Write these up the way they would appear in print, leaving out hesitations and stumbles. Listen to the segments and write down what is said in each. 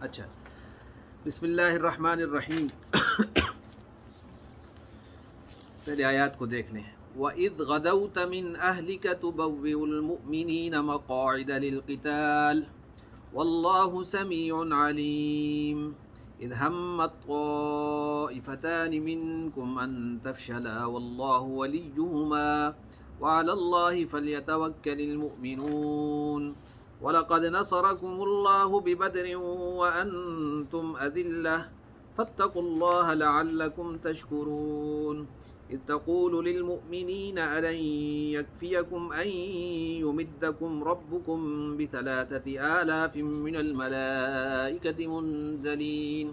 اچھا، بسم اللہ الرحمن الرحیم. پہلے آیات کو دیکھ لیں. وَإِذْ غَدَوْتَ مِنْ أَهْلِكَ تُبَوِّئُ الْمُؤْمِنِينَ مَقَاعِدَ لِلْقِتَالِ وَاللَّهُ سَمِيعٌ عَلِيمٌ. إِذْ هَمَّتْ طَائِفَتَانِ مِنْكُمْ أَنْ تَفْشَلَا وَاللَّهُ وَلِيُّهُمَا وَعَلَى اللَّهِ فَلْيَتَوَكَّلِ الْمُؤْمِنُونَ. وَلَقَدْ نَصَرَكُمُ اللَّهُ بِبَدْرٍ وَأَنْتُمْ أَذِلَّةٌ فَاتَّقُوا اللَّهَ لَعَلَّكُمْ تَشْكُرُونَ. إِذْ تَقُولُ لِلْمُؤْمِنِينَ أَلَنْ يَكْفِيَكُمْ أَنْ يُمِدَّكُمْ رَبُّكُمْ ب3,000 مِّنَ الْمَلَائِكَةِ مُنْزَلِينَ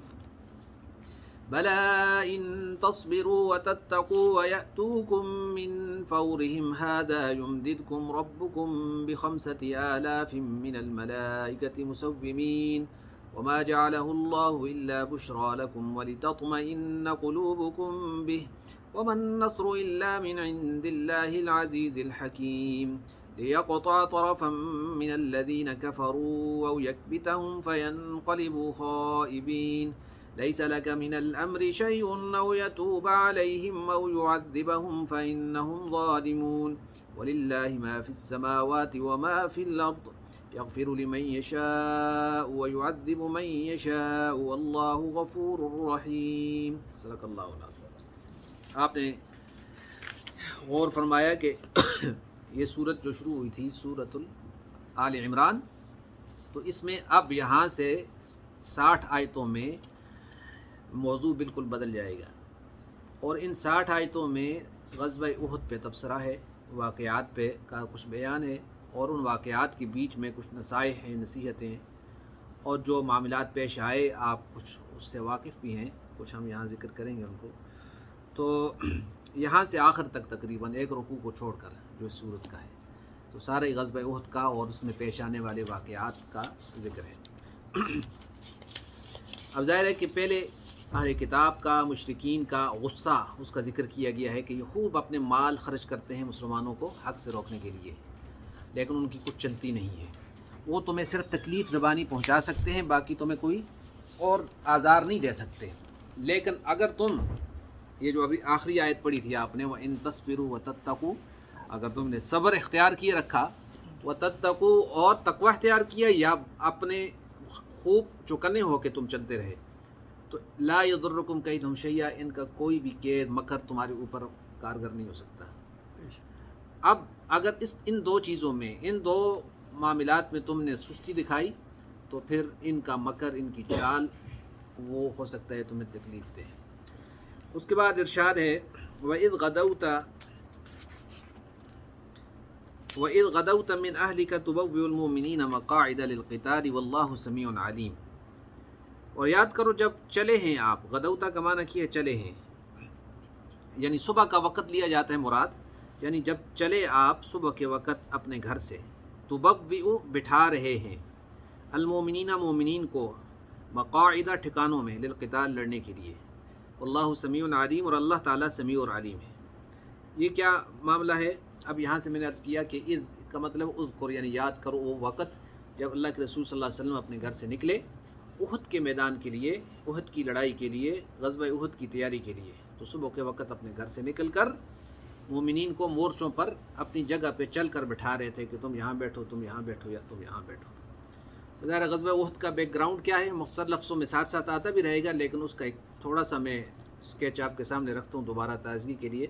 بَلَىٰ إِن تَصْبِرُوا وَتَتَّقُوا وَيَأْتُوكُم مِّن فَوْرِهِمْ هَٰذَا يُمْدِدْكُمْ رَبُّكُم ب5,000 مِّنَ الْمَلَائِكَةِ مُسَوِّمِينَ وَمَا جَعَلَهُ اللَّهُ إِلَّا بُشْرَىٰ لَكُمْ وَلِتَطْمَئِنَّ قُلُوبُكُم بِهِ وَمَا النَّصْرُ إِلَّا مِنْ عِندِ اللَّهِ الْعَزِيزِ الْحَكِيمِ. لِيَقْطَعَ طَرَفًا مِّنَ الَّذِينَ كَفَرُوا أَوْ يَكْبِتَهُمْ فَيَنقَلِبُوا خَائِبِينَ. لَيْسَ لَكَ مِنَ الْأَمْرِ شَيْءٌ أَوْ يَتُوبَ عَلَيْهِمْ أَوْ يُعَذِّبَهُمْ فَإِنَّهُمْ ظَالِمُونَ. وَلِلَّهِ مَا فِي السَّمَاوَاتِ وَمَا فِي الْأَرْضِ يَغْفِرُ لِمَن يَشَاءُ وَيُعَذِّبُ مَن يَشَاءُ وَاللَّهُ غَفُورٌ رَّحِيمٌ. صدق اللہ العظیم. آپ نے غور فرمایا کہ یہ سورت جو شروع ہوئی تھی سورۃ آل عمران، تو اس میں اب یہاں سے 60 آیتوں میں موضوع بالکل بدل جائے گا، اور ان 60 آیتوں میں غزوہ احد پہ تبصرہ ہے، واقعات پہ کا کچھ بیان ہے، اور ان واقعات کے بیچ میں کچھ نصائح ہیں، نصیحتیں ہیں، اور جو معاملات پیش آئے آپ کچھ اس سے واقف بھی ہیں، کچھ ہم یہاں ذکر کریں گے ان کو. تو یہاں سے آخر تک تقریباً ایک رکوع کو چھوڑ کر جو اس صورت کا ہے، تو سارے غزوہ احد کا اور اس میں پیش آنے والے واقعات کا ذکر ہے. اب ظاہر ہے کہ پہلے اہل کتاب کا، مشرکین کا غصہ اس کا ذکر کیا گیا ہے کہ یہ خوب اپنے مال خرچ کرتے ہیں مسلمانوں کو حق سے روکنے کے لیے، لیکن ان کی کچھ چلتی نہیں ہے. وہ تمہیں صرف تکلیف زبانی پہنچا سکتے ہیں، باقی تمہیں کوئی اور آزار نہیں دے سکتے. لیکن اگر تم یہ جو ابھی آخری آیت پڑھی تھی آپ نے، وَإِن تَصْبِرُوا وَتَتَّقُوا، اگر تم نے صبر اختیار کیے رکھا، وَتَتَّقُوا اور تقوی اختیار کیا، یا اپنے خوب چوکنے ہو کے تم چلتے رہے، تو لا یضرکم کیدہم شیئا، ان کا کوئی بھی قید مکر تمہارے اوپر کارگر نہیں ہو سکتا. اب اگر ان دو چیزوں میں، ان دو معاملات میں تم نے سستی دکھائی، تو پھر ان کا مکر، ان کی چال، وہ ہو سکتا ہے تمہیں تکلیف دے. اس کے بعد ارشاد ہے وَإِذْ غَدَوْتَ مِنْ أَهْلِكَ تُبَوِّئُ الْمُؤْمِنِينَ مَقَاعِدَ لِلْقِتَالِ وَاللَّهُ سَمِيعٌ عَلِيمٌ. اور یاد کرو جب چلے ہیں آپ، غدوتا کا معنی کیا ہے چلے ہیں، یعنی صبح کا وقت لیا جاتا ہے مراد، یعنی جب چلے آپ صبح کے وقت اپنے گھر سے، تبوئ بٹھا رہے ہیں، المومنین مومنین کو، مقاعدہ ٹھکانوں میں، للقتال لڑنے کے لیے، اللہ سمیع علیم اور اللہ تعالیٰ سمیع اور علیم ہے. یہ کیا معاملہ ہے؟ اب یہاں سے میں نے عرض کیا کہ اذ کا مطلب اذکر، یعنی یاد کرو وہ وقت جب اللہ کے رسول صلی اللہ علیہ وسلم اپنے گھر سے نکلے احد کے میدان کے لیے، احد کی لڑائی کے لیے، غزوہ احد کی تیاری کے لیے. تو صبح کے وقت اپنے گھر سے نکل کر مومنین کو مورچوں پر اپنی جگہ پہ چل کر بٹھا رہے تھے کہ تم یہاں بیٹھو، تم یہاں بیٹھو، یا تم یہاں بیٹھو. ظاہر غزوہ احد کا بیک گراؤنڈ کیا ہے مختصر لفظوں میں ساتھ ساتھ آتا بھی رہے گا، لیکن اس کا ایک تھوڑا سا میں اسکیچ آپ کے سامنے رکھتا ہوں دوبارہ تازگی کے لیے،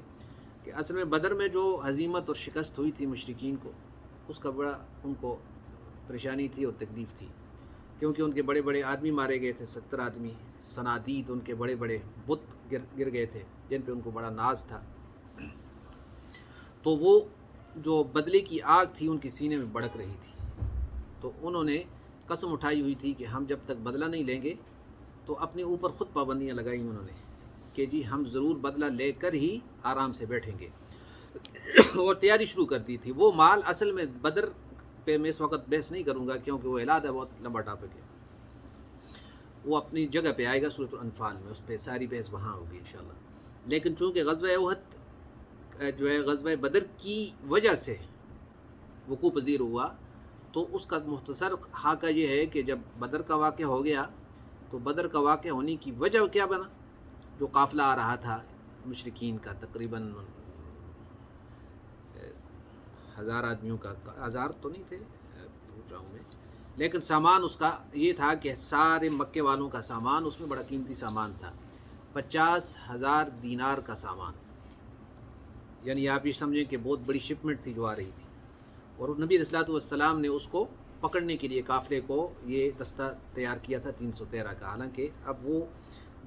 کہ اصل میں بدر میں جو ہزیمت اور شکست ہوئی تھی مشرکین کو، اس کا بڑا ان کو پریشانی تھی اور تکلیف تھی، کیونکہ ان کے بڑے بڑے آدمی مارے گئے تھے، 70 آدمی، صنادید ان کے بڑے بڑے بت گر گئے تھے جن پہ ان کو بڑا ناز تھا. تو وہ جو بدلے کی آگ تھی ان کے سینے میں بھڑک رہی تھی، تو انہوں نے قسم اٹھائی ہوئی تھی کہ ہم جب تک بدلہ نہیں لیں گے، تو اپنے اوپر خود پابندیاں لگائی انہوں نے کہ جی ہم ضرور بدلہ لے کر ہی آرام سے بیٹھیں گے، اور تیاری شروع کر دی تھی. وہ مال اصل میں بدر پہ میں اس وقت بحث نہیں کروں گا کیونکہ وہ اعلان ہے، بہت لمبا ٹاپک ہے، وہ اپنی جگہ پہ آئے گا سورۃ الانفال میں، اس پہ ساری بحث وہاں ہوگی انشاءاللہ. لیکن چونکہ غزوہ احد جو ہے غزوہ بدر کی وجہ سے وقوع پذیر ہوا، تو اس کا مختصر خاکہ یہ ہے کہ جب بدر کا واقعہ ہو گیا تو بدر کا واقعہ ہونے کی وجہ کیا بنا؟ جو قافلہ آ رہا تھا مشرکین کا، تقریباً 1000 آدمیوں کا، 1000 تو نہیں تھے بھول رہا ہوں میں، لیکن سامان اس کا یہ تھا کہ سارے مکے والوں کا سامان، اس میں بڑا قیمتی سامان تھا، 50,000 دینار کا سامان، یعنی آپ یہ سمجھیں کہ بہت بڑی شپمنٹ تھی جو آ رہی تھی، اور نبی علیہ الصلوۃ والسلام نے اس کو پکڑنے کے لیے قافلے کو یہ دستہ تیار کیا تھا 313 کا، حالانکہ اب وہ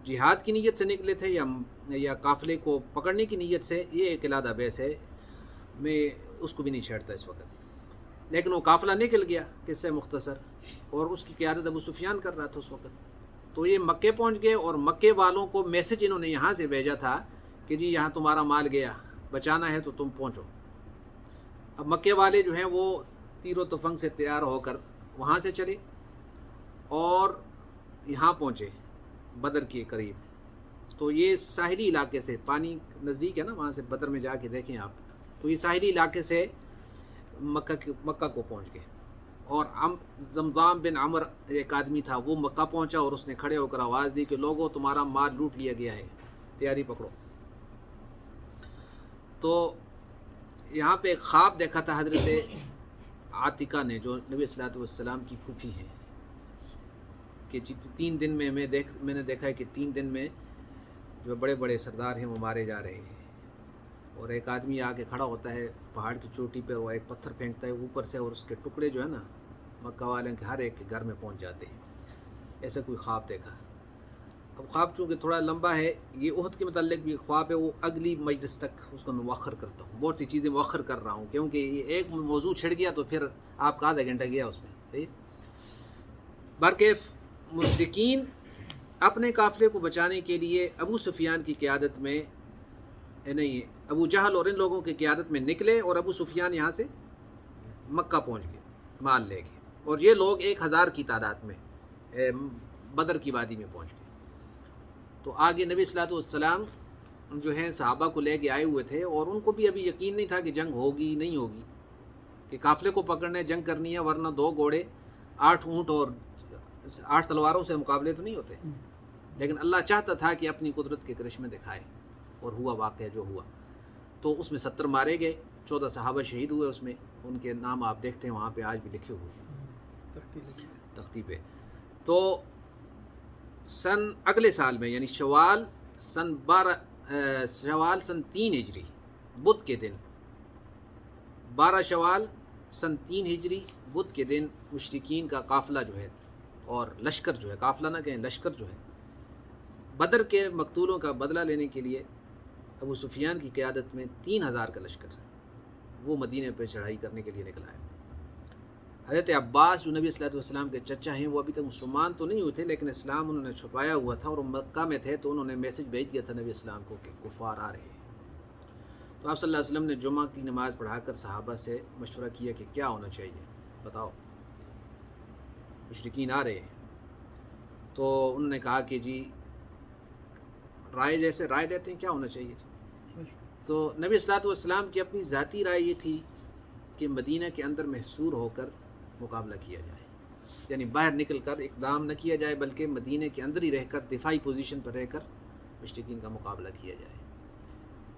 جہاد کی نیت سے نکلے تھے یا قافلے کو پکڑنے کی نیت سے، یہ ایک علیحدہ بحث ہے، میں اس کو بھی نہیں چھیڑتا اس وقت، لیکن وہ قافلہ نکل گیا قصہ مختصر، اور اس کی قیادت ابو سفیان کر رہا تھا اس وقت، تو یہ مکے پہنچ گئے، اور مکے والوں کو میسج انہوں نے یہاں سے بھیجا تھا کہ جی یہاں تمہارا مال گیا، بچانا ہے تو تم پہنچو۔ اب مکے والے جو ہیں وہ تیر و تفنگ سے تیار ہو کر وہاں سے چلے اور یہاں پہنچے بدر کے قریب، تو یہ ساحلی علاقے سے، پانی نزدیک ہے نا وہاں سے، بدر میں جا کے دیکھیں آپ، تو یہ ساحلی علاقے سے مکہ کو پہنچ گئے، اور زمزام بن عمر ایک آدمی تھا، وہ مکہ پہنچا اور اس نے کھڑے ہو کر آواز دی کہ لوگوں تمہارا مال لوٹ لیا گیا ہے، تیاری پکڑو۔ تو یہاں پہ ایک خواب دیکھا تھا حضرت عاتقہ نے، جو نبی صلی اللہ علیہ وسلم کی پھوپھی ہیں، کہ 3 دن میں میں نے دیکھا ہے کہ 3 دن میں جو بڑے بڑے سردار ہیں وہ مارے جا رہے ہیں، اور ایک آدمی آ کے کھڑا ہوتا ہے پہاڑ کی چوٹی پہ، وہ ایک پتھر پھینکتا ہے اوپر سے، اور اس کے ٹکڑے جو ہے نا مکہ والوں کے ہر ایک کے گھر میں پہنچ جاتے ہیں، ایسا کوئی خواب دیکھا۔ اب خواب چونکہ تھوڑا لمبا ہے، یہ احد کے متعلق بھی خواب ہے، وہ اگلی مجلس تک اس کو میں مؤخر کرتا ہوں، بہت سی چیزیں مؤخر کر رہا ہوں، کیونکہ یہ ایک موضوع چھڑ گیا تو پھر آپ کا آدھا گھنٹہ گیا اس میں، صحیح۔ برکیف مشرکین اپنے قافلے کو بچانے کے لیے ابو سفیان کی قیادت میں، نہیں، ابو جہل اور ان لوگوں کی قیادت میں نکلے، اور ابو سفیان یہاں سے مکہ پہنچ گئے مال لے کے، اور یہ لوگ 1000 کی تعداد میں بدر کی وادی میں پہنچ گئے۔ تو آگے نبی صلی اللہ علیہ وسلم جو ہیں صحابہ کو لے کے آئے ہوئے تھے، اور ان کو بھی ابھی یقین نہیں تھا کہ جنگ ہوگی نہیں ہوگی، کہ قافلے کو پکڑنے جنگ کرنی ہے، ورنہ 2 گھوڑے 8 اونٹ اور 8 تلواروں سے مقابلے تو نہیں ہوتے، لیکن اللہ چاہتا تھا کہ اپنی قدرت کے کرشمے دکھائے، اور ہوا واقعہ جو ہوا۔ تو اس میں 70 مارے گئے، 14 صحابہ شہید ہوئے، اس میں ان کے نام آپ دیکھتے ہیں وہاں پہ آج بھی لکھے ہوئے تختی پہ۔ تو اگلے سال میں، یعنی شوال سن 3 ہجری بدھ کے دن، 12 شوال سن 3 ہجری بدھ کے دن، مشرکین کا قافلہ جو ہے اور لشکر جو ہے، قافلہ نہ کہیں لشکر جو ہے، بدر کے مقتولوں کا بدلہ لینے کے لیے ابو سفیان کی قیادت میں 3000 کا لشکر وہ مدینے پہ چڑھائی کرنے کے لیے نکلا ہے۔ حضرت عباس جو نبی صلی اللہ علیہ وسلم کے چچا ہیں، وہ ابھی تک مسلمان تو نہیں ہوئے تھے، لیکن اسلام انہوں نے چھپایا ہوا تھا، اور مکہ میں تھے تو انہوں نے میسج بھیج دیا تھا نبی اسلام کو کہ کفار آ رہے ہیں۔ تو آپ صلی اللہ علیہ وسلم نے جمعہ کی نماز پڑھا کر صحابہ سے مشورہ کیا کہ کیا ہونا چاہیے، بتاؤ، مشرکین آ رہے ہیں۔ تو انہوں نے کہا کہ جی رائے جیسے رائے دیتے ہیں، کیا ہونا چاہیے؟ تو نبی صلی اللہ علیہ وسلم کی اپنی ذاتی رائے یہ تھی کہ مدینہ کے اندر محصور ہو کر مقابلہ کیا جائے، یعنی باہر نکل کر اقدام نہ کیا جائے، بلکہ مدینہ کے اندر ہی رہ کر دفاعی پوزیشن پر رہ کر مشرکین کا مقابلہ کیا جائے۔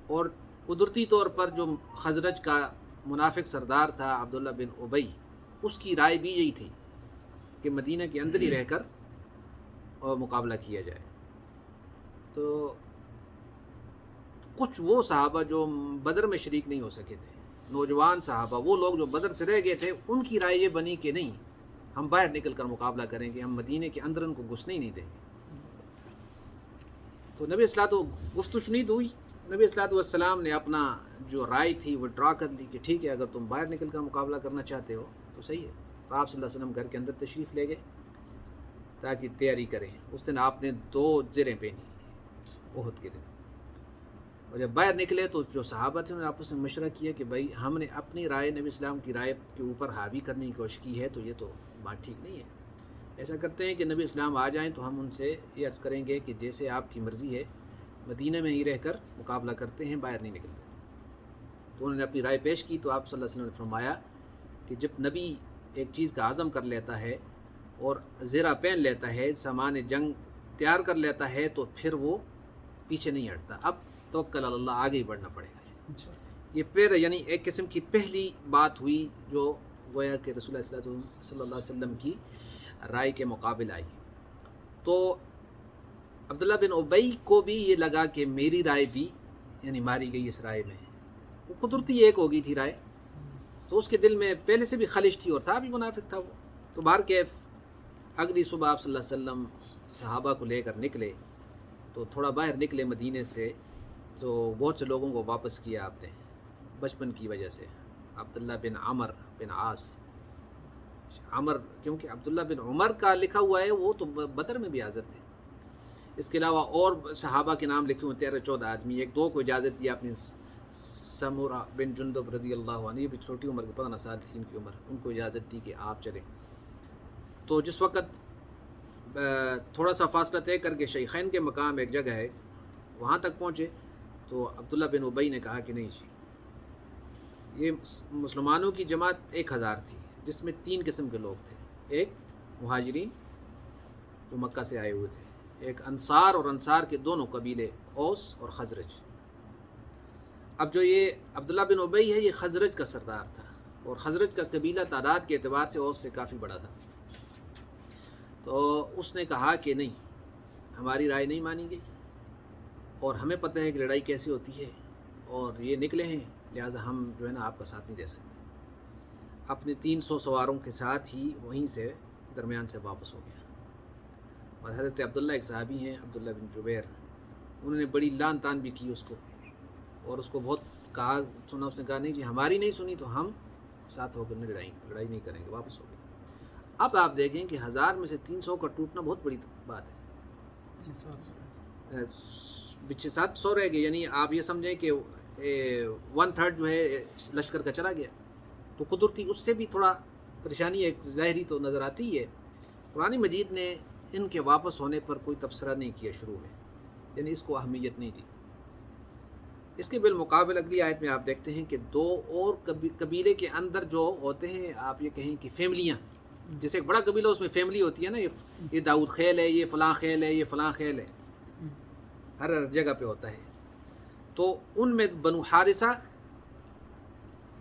اور قدرتی طور پر جو خزرج کا منافق سردار تھا عبداللہ بن ابی، اس کی رائے بھی یہی تھی کہ مدینہ کے اندر ہی رہ کر اور مقابلہ کیا جائے۔ تو کچھ وہ صحابہ جو بدر میں شریک نہیں ہو سکے تھے، نوجوان صحابہ، وہ لوگ جو بدر سے رہ گئے تھے، ان کی رائے یہ بنی کہ نہیں، ہم باہر نکل کر مقابلہ کریں گے، ہم مدینے کے اندر ان کو گھسنے ہی نہیں دیں گے۔ تو نبی صلی اللہ علیہ وسلم گفت و شنید ہوئی، نبی صلی اللہ علیہ وسلم نے اپنا جو رائے تھی وہ ڈرا کر لی کہ ٹھیک ہے، اگر تم باہر نکل کر مقابلہ کرنا چاہتے ہو تو صحیح ہے۔ تو آپ صلی اللہ علیہ وسلم گھر کے اندر تشریف لے گئے تاکہ تیاری کریں۔ اس دن آپ نے 2 زریں پہنی احد کے دن، اور جب باہر نکلے تو جو صحابہ تھے انہوں نے آپس میں مشورہ کیا کہ بھائی ہم نے اپنی رائے نبی اسلام کی رائے کے اوپر حاوی کرنے کی کوشش کی ہے، تو یہ تو بات ٹھیک نہیں ہے۔ ایسا کرتے ہیں کہ نبی اسلام آ جائیں تو ہم ان سے یہ عرض کریں گے کہ جیسے آپ کی مرضی ہے، مدینہ میں ہی رہ کر مقابلہ کرتے ہیں، باہر نہیں نکلتے۔ تو انہوں نے اپنی رائے پیش کی، تو آپ صلی اللہ علیہ وسلم نے فرمایا کہ جب نبی ایک چیز کا عزم کر لیتا ہے اور زرہ پہن لیتا ہے، سامان جنگ تیار کر لیتا ہے، تو پھر وہ پیچھے نہیں ہٹتا. اب توکل علی اللہ، آگے ہی بڑھنا پڑے گا. یہ پھر یعنی ایک قسم کی پہلی بات ہوئی جو گویا کہ رسول اللہ صلی اللہ علیہ وسلم کی رائے کے مقابل آئی. تو عبداللہ بن ابی کو بھی یہ لگا کہ میری رائے بھی یعنی ماری گئی اس رائے میں. وہ قدرتی ایک ہو گئی تھی رائے، تو اس کے دل میں پہلے سے بھی خلش تھی اور تھا بھی منافق تھا وہ. تو بہرکیف اگلی صبح آپ صلی اللہ علیہ وسلم صحابہ کو لے کر نکلے. تو تھوڑا باہر نکلے مدینے سے تو بہت سے لوگوں کو واپس کیا آپ نے بچپن کی وجہ سے. عبداللہ بن عمر بن عاص، عمر کیونکہ عبداللہ بن عمر کا لکھا ہوا ہے، وہ تو بدر میں بھی حاضر تھے. اس کے علاوہ اور صحابہ کے نام لکھے ہوئے 13-14 آدمی. ایک دو کو اجازت دی آپ نے، سمورہ بن جندب رضی اللہ عنہ، یہ بھی چھوٹی عمر کے 15 سال تھی ان کی عمر، ان کو اجازت دی کہ آپ چلیں. تو جس وقت تھوڑا سا فاصلہ طے کر کے شیخین کے مقام ایک جگہ ہے وہاں تک پہنچے، تو عبداللہ بن ابی نے کہا کہ نہیں جی، یہ مسلمانوں کی جماعت 1000 تھی جس میں 3 قسم کے لوگ تھے. ایک مہاجرین جو مکہ سے آئے ہوئے تھے، ایک انصار، اور انصار کے دونوں قبیلے اوس اور خزرج. اب جو یہ عبداللہ بن ابی ہے یہ خزرج کا سردار تھا، اور خزرج کا قبیلہ تعداد کے اعتبار سے اوس سے کافی بڑا تھا. تو اس نے کہا کہ نہیں، ہماری رائے نہیں مانی گئی، اور ہمیں پتہ ہے کہ لڑائی کیسی ہوتی ہے، اور یہ نکلے ہیں، لہٰذا ہم جو ہے نا آپ کا ساتھ نہیں دے سکتے. اپنے 300 سواروں کے ساتھ ہی وہیں سے درمیان سے واپس ہو گیا. اور حضرت عبداللہ ایک صحابی ہیں، عبداللہ بن جبیر، انہوں نے بڑی لان تان بھی کی اس کو، اور اس کو بہت کہا سنا. اس نے کہا نہیں جی، ہماری نہیں سنی تو ہم ساتھ ہو کر لڑائی نہیں کریں گے، واپس ہو گئے. اب آپ دیکھیں کہ 1000 میں سے 300 کا ٹوٹنا بہت بڑی بات ہے. 700 رہ گئے، یعنی آپ یہ سمجھیں کہ 1/3 جو ہے لشکر کا چلا گیا. تو قدرتی اس سے بھی تھوڑا پریشانی ایک ظاہری تو نظر آتی ہے. قرآن مجید نے ان کے واپس ہونے پر کوئی تبصرہ نہیں کیا شروع میں، یعنی اس کو اہمیت نہیں دی. اس کے بالمقابل اگلی آیت میں آپ دیکھتے ہیں کہ 2 اور قبیلے کے اندر جو ہوتے ہیں، آپ یہ کہیں کہ فیملیاں، جیسے ایک بڑا قبیلہ اس میں فیملی ہوتی ہے نا، یہ داؤد خیل ہے، یہ فلاں خیل ہے، یہ فلاں خیل ہے، ہر جگہ پہ ہوتا ہے. تو ان میں بنو حارثہ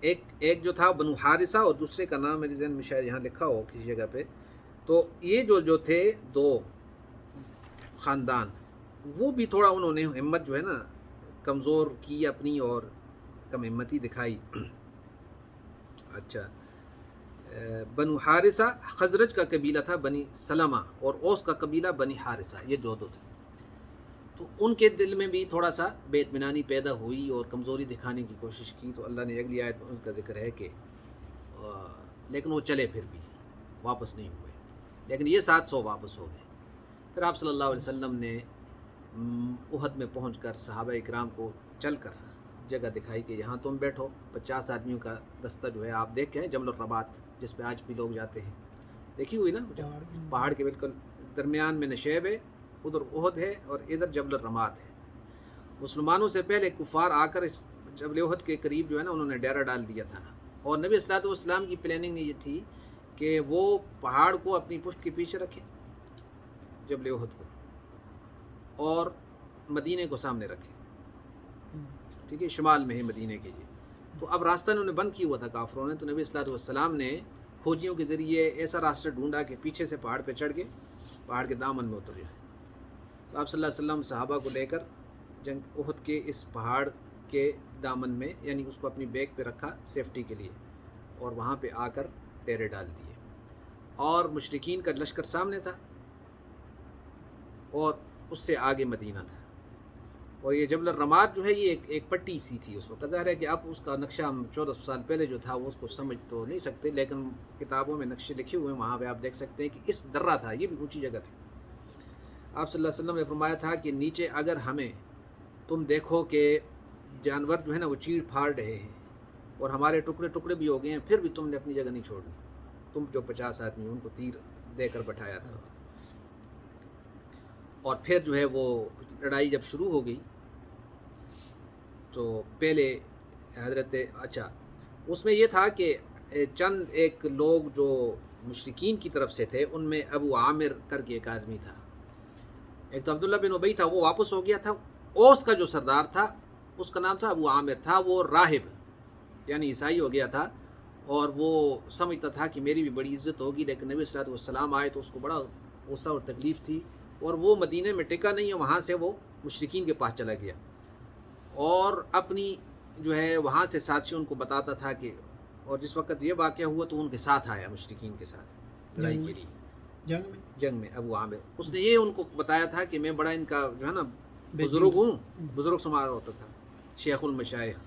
ایک جو تھا بنو حارثہ، اور دوسرے کا نام میرے ذہن میں شاید یہاں لکھا ہو کسی جگہ پہ. تو یہ جو تھے 2 خاندان، وہ بھی تھوڑا انہوں نے ہمت جو ہے نا کمزور کی اپنی، اور کم ہمتی دکھائی. اچھا، بنو حارثہ خزرج کا قبیلہ تھا بنی سلمہ، اور اوس کا قبیلہ بنی حارثہ، یہ جو 2 تھے. تو ان کے دل میں بھی تھوڑا سا بے اطمینانی پیدا ہوئی اور کمزوری دکھانے کی کوشش کی. تو اللہ نے اگلی آیت میں ان کا ذکر ہے کہ لیکن وہ چلے پھر بھی واپس نہیں ہوئے، لیکن یہ 700 واپس ہو گئے. پھر آپ صلی اللہ علیہ وسلم نے احد میں پہنچ کر صحابہ اکرام کو چل کر جگہ دکھائی کہ یہاں تم بیٹھو. 50 آدمیوں کا دستہ جو ہے آپ دیکھ کے ہیں، جبل الرباط جس پہ آج بھی لوگ جاتے ہیں، دیکھی ہوئی نا، پہاڑ کے بالکل درمیان میں نشیب ہے، ادھر احد ہے اور ادھر جبل الرمات ہے. مسلمانوں سے پہلے کفار آ کر جبل احد کے قریب جو ہے نا انہوں نے ڈیرا ڈال دیا تھا. اور نبی صلی اللہ علیہ وسلم کی پلاننگ یہ تھی کہ وہ پہاڑ کو اپنی پشت کے پیچھے رکھے، جبل احد کو، اور مدینے کو سامنے رکھے. ٹھیک ہے، شمال میں ہے مدینے کے لیے. تو اب راستہ انہوں نے بند کیا ہوا تھا کافروں نے. تو نبی صلی اللہ علیہ وسلم نے فوجیوں کے ذریعے ایسا راستہ ڈھونڈا کہ پیچھے سے پہاڑ پہ چڑھ کے پہاڑ کے دامن میں اتر جائے. تو آپ صلی اللہ علیہ وسلم صحابہ کو لے کر جنگ احد کے اس پہاڑ کے دامن میں، یعنی اس کو اپنی بیک پہ رکھا سیفٹی کے لیے، اور وہاں پہ آ کر ڈیرے ڈال دیے. اور مشرکین کا لشکر سامنے تھا، اور اس سے آگے مدینہ تھا. اور یہ جبل الرمات جو ہے یہ ایک پٹی سی تھی اس وقت. ظاہر ہے کہ اب اس کا نقشہ ہم 1400 سال پہلے جو تھا وہ اس کو سمجھ تو نہیں سکتے، لیکن کتابوں میں نقشے لکھے ہوئے ہیں، وہاں پہ آپ دیکھ سکتے ہیں کہ اس درہ تھا، یہ بھی اونچی جگہ تھی. آپ صلی اللہ علیہ وسلم نے فرمایا تھا کہ نیچے اگر ہمیں تم دیکھو کہ جانور جو ہے نا وہ چیڑ پھاڑ رہے ہیں اور ہمارے ٹکڑے ٹکڑے بھی ہو گئے ہیں، پھر بھی تم نے اپنی جگہ نہیں چھوڑنی. تم جو 50 آدمی ان کو تیر دے کر بٹھایا تھا. اور پھر جو ہے وہ لڑائی جب شروع ہو گئی تو پہلے حضرت اس میں یہ تھا کہ چند ایک لوگ جو مشرکین کی طرف سے تھے، ان میں ابو عامر کر کے ایک آدمی تھا، ایک تو عبداللہ بن ابی تھا، وہ واپس ہو گیا تھا۔ اوس کا جو سردار تھا اس کا نام تھا ابو عامر تھا، وہ راہب یعنی عیسائی ہو گیا تھا، اور وہ سمجھتا تھا کہ میری بھی بڑی عزت ہوگی، لیکن نبی صلی اللہ علیہ وسلم آئے تو اس کو بڑا غصہ اور تکلیف تھی، اور وہ مدینے میں ٹکا نہیں ہے، وہاں سے وہ مشرکین کے پاس چلا گیا، اور اپنی جو ہے وہاں سے ساتھیوں کو بتاتا تھا کہ، اور جس وقت یہ واقعہ ہوا تو ان کے ساتھ آیا، مشرکین کے ساتھ لڑائی کے لیے، جنگ میں ابو عامر، اس نے یہ ان کو بتایا تھا کہ میں بڑا ان کا جو ہے نا بزرگ ہوں، بزرگ شمار ہوتا تھا، شیخ المشائخ،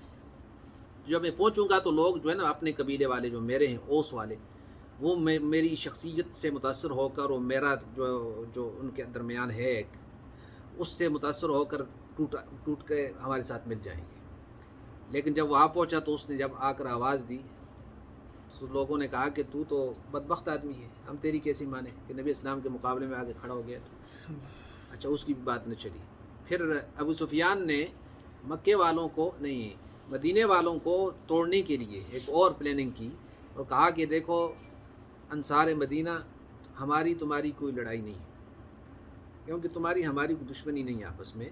جب میں پہنچوں گا تو لوگ جو ہے نا اپنے قبیلے والے جو میرے ہیں اوس والے، وہ میری شخصیت سے متاثر ہو کر، اور میرا جو ان کے درمیان ہے ایک، اس سے متاثر ہو کر ٹوٹ کے ہمارے ساتھ مل جائیں گے۔ لیکن جب وہاں پہنچا تو اس نے جب آ کر آواز دی تو لوگوں نے کہا کہ تو بدبخت آدمی ہے، ہم تیری کیسی مانیں کہ نبی اسلام کے مقابلے میں آگے کھڑا ہو گیا تو۔ اچھا، اس کی بھی بات نہ چلی۔ پھر ابو سفیان نے مکے والوں کو نہیں، مدینے والوں کو توڑنے کے لیے ایک اور پلاننگ کی، اور کہا کہ دیکھو انصار مدینہ، ہماری تمہاری کوئی لڑائی نہیں ہے، کیونکہ تمہاری ہماری کوئی دشمنی نہیں ہے آپس میں،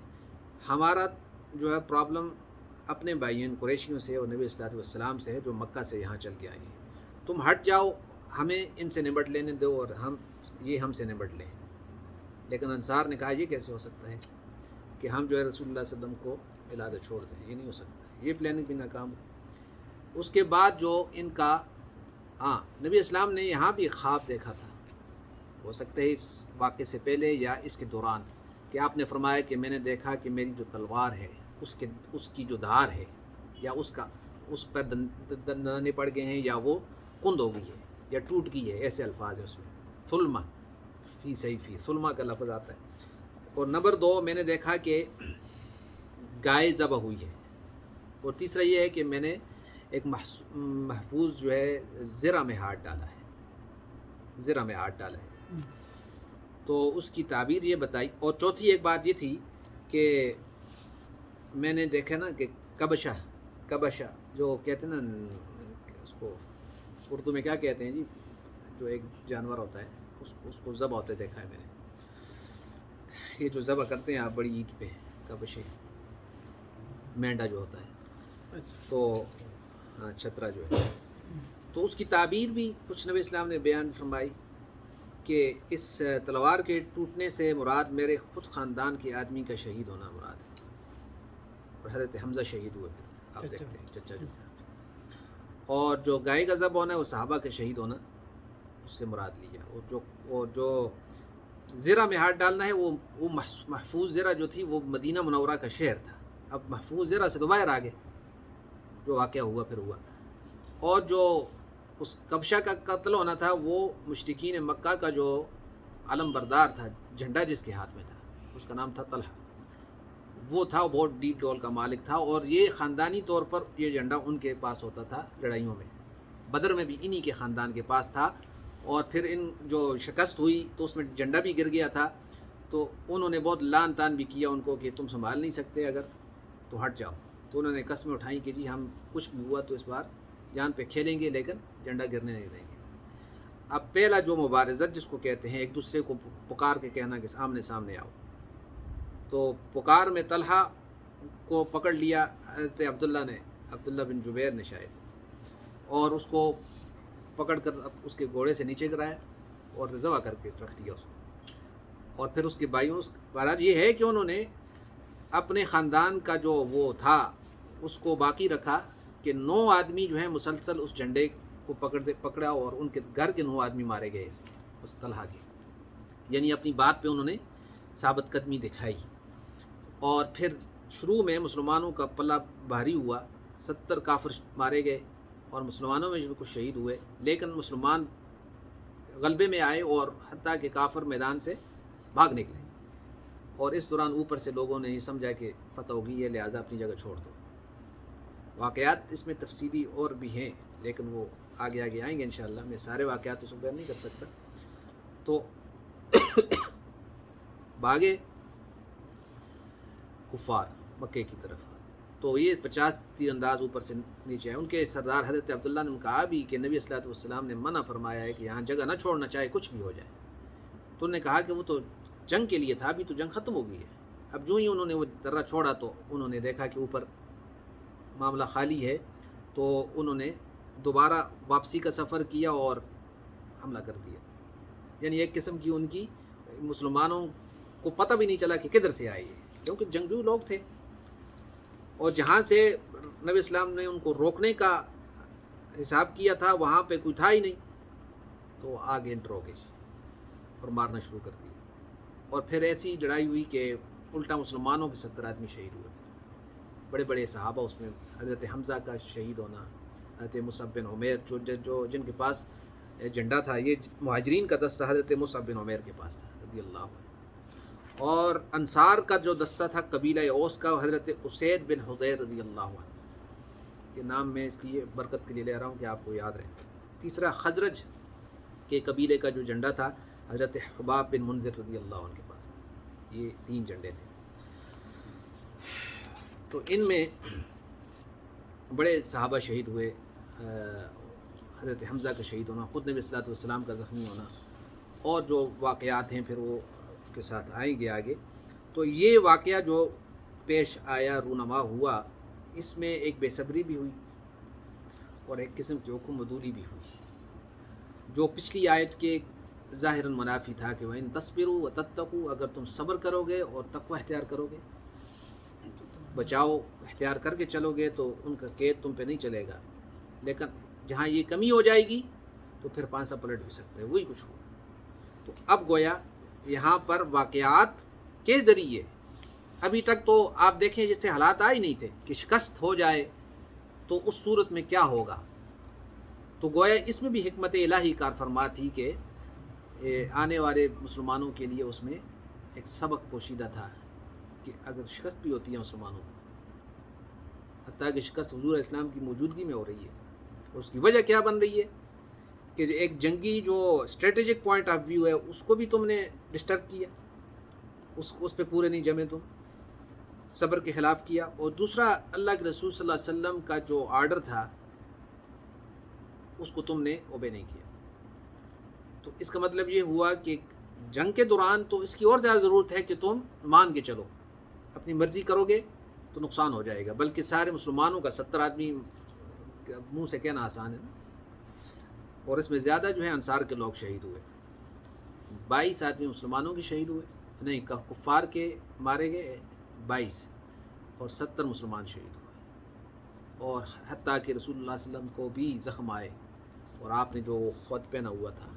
ہمارا جو ہے پرابلم اپنے بھائیوں قریشیوں سے اور نبی صلی اللہ علیہ وسلم سے ہے، جو مکہ سے یہاں چل کے آئے ہیں، تم ہٹ جاؤ، ہمیں ان سے نبٹ لینے دو اور یہ ہم سے نبٹ لیں۔ لیکن انصار نے کہا یہ کیسے ہو سکتا ہے کہ ہم جو ہے رسول اللہ صلی اللہ علیہ وسلم کو علادہ چھوڑ دیں، یہ نہیں ہو سکتا، یہ پلاننگ بھی ناکام ہو۔ اس کے بعد جو ان کا نبی اسلام نے یہاں بھی ایک خواب دیکھا تھا، ہو سکتا ہے اس واقعے سے پہلے یا اس کے دوران، کہ آپ نے فرمایا کہ میں نے دیکھا کہ میری جو تلوار ہے اس کی جو دھار ہے، یا اس پر دندانے پڑ گئے ہیں، یا وہ کند ہو گئی ہے، یا ٹوٹ گئی ہے، ایسے الفاظ ہیں اس میں، ثلمہ فی سیفی، ثلمہ کا لفظ آتا ہے۔ اور نمبر 2 میں نے دیکھا کہ گائے ذبح ہوئی ہے، اور تیسرا یہ ہے کہ میں نے ایک محفوظ جو ہے زرہ میں ہاتھ ڈالا ہے، تو اس کی تعبیر یہ بتائی۔ اور چوتھی ایک بات یہ تھی کہ میں نے دیکھا نا کہ کبشہ جو کہتے ہیں نا، اس کو اردو میں کیا کہتے ہیں جی، جو ایک جانور ہوتا ہے اس کو ذبح ہوتے دیکھا ہے میں نے، یہ جو ذبح کرتے ہیں آپ بڑی عید پہ، کبشے، مینڈا جو ہوتا ہے، تو چھترا جو ہے، تو اس کی تعبیر بھی کچھ نبی اسلام نے بیان فرمائی کہ اس تلوار کے ٹوٹنے سے مراد میرے خود خاندان کے آدمی کا شہید ہونا مراد ہے، اور حضرت حمزہ شہید ہوئے، آپ دیکھتے ہیں چچا جو تھا، اور جو گائے کا ذبح ہونا ہے وہ صحابہ کے شہید ہونا اس سے مراد لیا، اور جو زرہ میں ہاتھ ڈالنا ہے وہ محفوظ زرہ جو تھی وہ مدینہ منورہ کا شہر تھا، اب محفوظ زرہ سے تو باہر آ گئے، جو واقعہ ہوا پھر ہوا، اور جو اس کبشہ کا قتل ہونا تھا وہ مشرکین مکہ کا جو علم بردار تھا، جھنڈا جس کے ہاتھ میں تھا، اس کا نام تھا طلحہ، وہ تھا، وہ بہت ڈیپ ڈول کا مالک تھا، اور یہ خاندانی طور پر یہ جھنڈا ان کے پاس ہوتا تھا لڑائیوں میں، بدر میں بھی انہی کے خاندان کے پاس تھا، اور پھر ان جو شکست ہوئی تو اس میں جھنڈا بھی گر گیا تھا، تو انہوں نے بہت لان تان بھی کیا ان کو کہ تم سنبھال نہیں سکتے اگر تو ہٹ جاؤ، تو انہوں نے قسمیں اٹھائیں کہ جی ہم کچھ بھی ہوا تو اس بار جان پہ کھیلیں گے لیکن جھنڈا گرنے نہیں دیں گے۔ اب پہلا جو مبارزت جس کو کہتے ہیں، ایک دوسرے کو پکار کے کہنا کہ آمنے سامنے آؤ، تو پکار میں طلحہ کو پکڑ لیا حضرت عبداللہ بن جبیر نے شاید، اور اس کو پکڑ کر اس کے گھوڑے سے نیچے گرایا اور ذبح کر کے رکھ دیا اس کو، اور پھر اس کے بھائیوں، بہرحال یہ ہے کہ انہوں نے اپنے خاندان کا جو وہ تھا اس کو باقی رکھا، کہ 9 آدمی جو ہیں مسلسل اس جھنڈے کو پکڑا، اور ان کے گھر کے 9 آدمی مارے گئے اس طلحہ کے، یعنی اپنی بات پہ انہوں نے ثابت قدمی دکھائی۔ اور پھر شروع میں مسلمانوں کا پلہ بھاری ہوا، 70 کافر مارے گئے، اور مسلمانوں میں بھی کچھ شہید ہوئے، لیکن مسلمان غلبے میں آئے، اور حتیٰ کہ کافر میدان سے بھاگ نکلے، اور اس دوران اوپر سے لوگوں نے یہ سمجھا کہ فتح ہوگی ہے، لہٰذا اپنی جگہ چھوڑ دو۔ واقعات اس میں تفصیلی اور بھی ہیں، لیکن وہ آگے آئیں گے انشاءاللہ، میں سارے واقعات اس کو بیان نہیں کر سکتا۔ تو بھاگے کفار مکے کی طرف، تو یہ 50 تیر انداز اوپر سے نیچے آئے. ان کے سردار حضرت عبداللہ نے کہا بھی کہ نبی صلی اللہ علیہ وسلم نے منع فرمایا ہے کہ یہاں جگہ نہ چھوڑنا چاہے کچھ بھی ہو جائے. تو انہوں نے کہا کہ وہ تو جنگ کے لیے تھا، ابھی تو جنگ ختم ہو گئی ہے. اب جو ہی انہوں نے وہ درہ چھوڑا تو انہوں نے دیکھا کہ اوپر معاملہ خالی ہے، تو انہوں نے دوبارہ واپسی کا سفر کیا اور حملہ کر دیا. یعنی ایک قسم کی ان کی مسلمانوں کو پتہ بھی نہیں چلا کہ کدھر سے آئی ہے، کیونکہ جنگجو لوگ تھے. اور جہاں سے نبی اسلام نے ان کو روکنے کا حساب کیا تھا وہاں پہ کوئی تھا ہی نہیں، تو آگے انٹر ہو گئے اور مارنا شروع کر دیا. اور پھر ایسی لڑائی ہوئی کہ الٹا مسلمانوں کے 70 آدمی شہید ہوئے. بڑے بڑے صحابہ اس میں، حضرت حمزہ کا شہید ہونا، حضرت مصعب بن عمیر جو جن کے پاس جھنڈا تھا، یہ مہاجرین کا دستہ حضرت مصعب بن عمیر کے پاس تھا رضی اللہ عنہ. اور انصار کا جو دستہ تھا قبیلہ اوس کا، حضرت اسید بن حضیر رضی اللہ عنہ. یہ نام میں اس لیے برکت کے لیے لے رہا ہوں کہ آپ کو یاد رہے. تیسرا خزرج کے قبیلے کا جو جھنڈا تھا حضرت حباب بن منذر رضی اللہ عنہ کے پاس تھا. یہ 3 جھنڈے تھے. تو ان میں بڑے صحابہ شہید ہوئے. حضرت حمزہ کا شہید ہونا، خود نبی صلی اللہ علیہ وسلم کا زخمی ہونا، اور جو واقعات ہیں پھر وہ اس کے ساتھ آئیں گے آگے. تو یہ واقعہ جو پیش آیا، رونما ہوا، اس میں ایک بے صبری بھی ہوئی اور ایک قسم کی حکم عدولی بھی ہوئی، جو پچھلی آیت کے ظاہراً منافی تھا کہ وَإِن تَصْبِرُوا وَتَتَّقُوا، اگر تم صبر کرو گے اور تقوی اختیار کرو گے، بچاؤ اختیار کر کے چلو گے، تو ان کا قید تم پہ نہیں چلے گا. لیکن جہاں یہ کمی ہو جائے گی تو پھر پانسا پلٹ بھی سکتے ہیں. وہی کچھ ہوا. تو اب گویا یہاں پر واقعات کے ذریعے، ابھی تک تو آپ دیکھیں جیسے حالات آئے نہیں تھے کہ شکست ہو جائے تو اس صورت میں کیا ہوگا. تو گویا اس میں بھی حکمت الہی کار فرما تھی کہ آنے والے مسلمانوں کے لیے اس میں ایک سبق پوشیدہ تھا کہ اگر شکست بھی ہوتی ہے مسلمانوں کو، حتیٰ کہ شکست حضور اسلام کی موجودگی میں ہو رہی ہے، اس کی وجہ کیا بن رہی ہے کہ ایک جنگی جو اسٹریٹجک پوائنٹ آف ویو ہے اس کو بھی تم نے ڈسٹرب کیا، اس پہ پورے نہیں جمے، تم صبر کے خلاف کیا. اور دوسرا اللہ کے رسول صلی اللہ علیہ وسلم کا جو آرڈر تھا اس کو تم نے اوبے نہیں کیا. تو اس کا مطلب یہ ہوا کہ جنگ کے دوران تو اس کی اور زیادہ ضرورت ہے کہ تم مان کے چلو. اپنی مرضی کرو گے تو نقصان ہو جائے گا. بلکہ سارے مسلمانوں کا 70 آدمی منہ سے کہنا آسان ہے نا، اور اس میں زیادہ جو ہے انصار کے لوگ شہید ہوئے. 22 آدمی مسلمانوں کے شہید ہوئے، نہیں کفار کے مارے گئے 22 اور 70 مسلمان شہید ہوئے. اور حتیٰ کہ رسول اللہ صلی اللہ علیہ وسلم کو بھی زخم آئے، اور آپ نے جو خود پہنا ہوا تھا،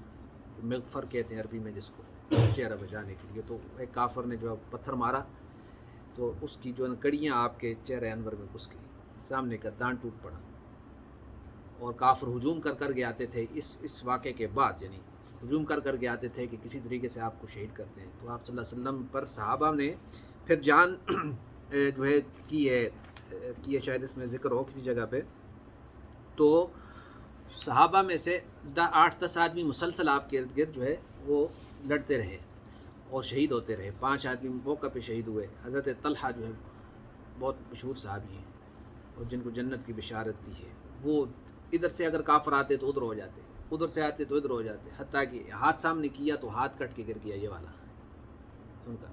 مغفر کہتے ہیں عربی میں جس کو، چہرہ بچانے کے لیے، تو ایک کافر نے جو پتھر مارا تو اس کی جو کڑیاں آپ کے چہرے انور میں گھس گئی، سامنے کا دان ٹوٹ پڑا. اور کافر ہجوم کر کے آتے تھے اس واقعے کے بعد، یعنی ہجوم کر کے آتے تھے کہ کسی طریقے سے آپ کو شہید کرتے ہیں. تو آپ صلی اللہ علیہ وسلم پر صحابہ نے پھر جان جو ہے کی ہے شاید اس میں ذکر ہو کسی جگہ پہ. تو صحابہ میں سے 8-10 آدمی مسلسل آپ کے ارد گرد جو ہے وہ لڑتے رہے اور شہید ہوتے رہے. 5 آدمی موقع پہ شہید ہوئے. حضرت طلحہ جو ہے بہت مشہور صحابی ہیں اور جن کو جنت کی بشارت دی ہے، وہ ادھر سے اگر کافر آتے تو ادھر ہو جاتے، ادھر سے آتے تو ادھر ہو جاتے، حتیٰ کہ ہاتھ سامنے کیا تو ہاتھ کٹ کے گر گیا یہ والا ان کا.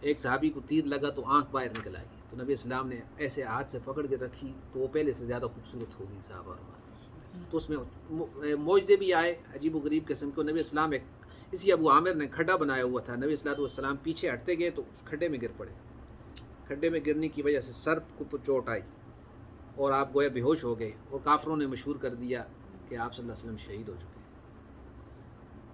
ایک صحابی کو تیر لگا تو آنکھ باہر نکل آئی، تو نبی اسلام نے ایسے ہاتھ سے پکڑ کے رکھی تو وہ پہلے سے زیادہ خوبصورت ہو گئی صحابہ. تو اس میں معجزے بھی آئے عجیب و غریب قسم کو. نبی اسلام ایک اسی ابو عامر نے کھڈا بنایا ہوا تھا، نبی صلی اللہ علیہ وسلم پیچھے ہٹتے گئے تو اس کھڈے میں گر پڑے. کھڈے میں گرنے کی وجہ سے سر کو چوٹ آئی اور آپ گویا بے ہوش ہو گئے، اور کافروں نے مشہور کر دیا کہ آپ صلی اللہ علیہ وسلم شہید ہو چکے.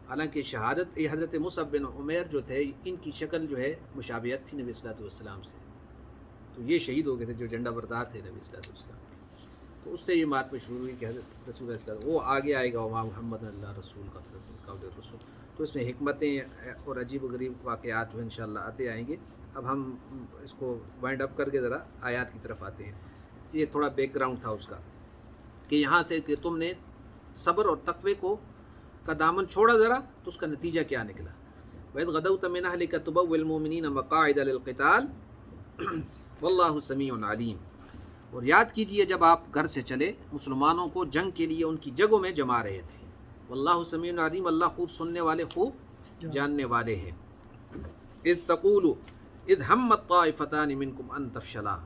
حالانکہ شہادت یہ حضرت مصعب بن عمیر جو تھے ان کی شکل جو ہے مشابہت تھی نبی صلی اللہ علیہ وسلم سے، تو یہ شہید ہو گئے تھے جو جھنڈا بردار تھے نبی صلی اللہ علیہ وسلم. تو اس سے یہ بات مشہور ہوئی کہ حضرت رسول اللہ صلی اللہ علیہ وسلم وہ آگے آئے گا وما محمد اللہ رسول قول رسول. تو اس میں حکمتیں اور عجیب و غریب واقعات جو انشاءاللہ آتے آئیں گے. اب ہم اس کو وائنڈ اپ کر کے ذرا آیات کی طرف آتے ہیں. یہ تھوڑا بیک گراؤنڈ تھا اس کا کہ یہاں سے کہ تم نے صبر اور تقوی کا دامن چھوڑا ذرا تو اس کا نتیجہ کیا نکلا. وَإِذْ غَدَوْتَ مِنْ أَهْلِكَ تُبَوِّئُ الْمُؤْمِنِينَ مَقَاعِدَ لِلْقِتَالِ وَاللَّهُ سَمِيعٌ عَلِيمٌ. اور یاد کیجئے جب آپ گھر سے چلے مسلمانوں کو جنگ کے لیے ان کی جگہوں میں جما رہے تھے. واللہ سمیع علیم، اللہ خوب سننے والے خوب جاننے والے ہیں. اذ تقول اذ ہمت طائفتان منکم ان تفشلا،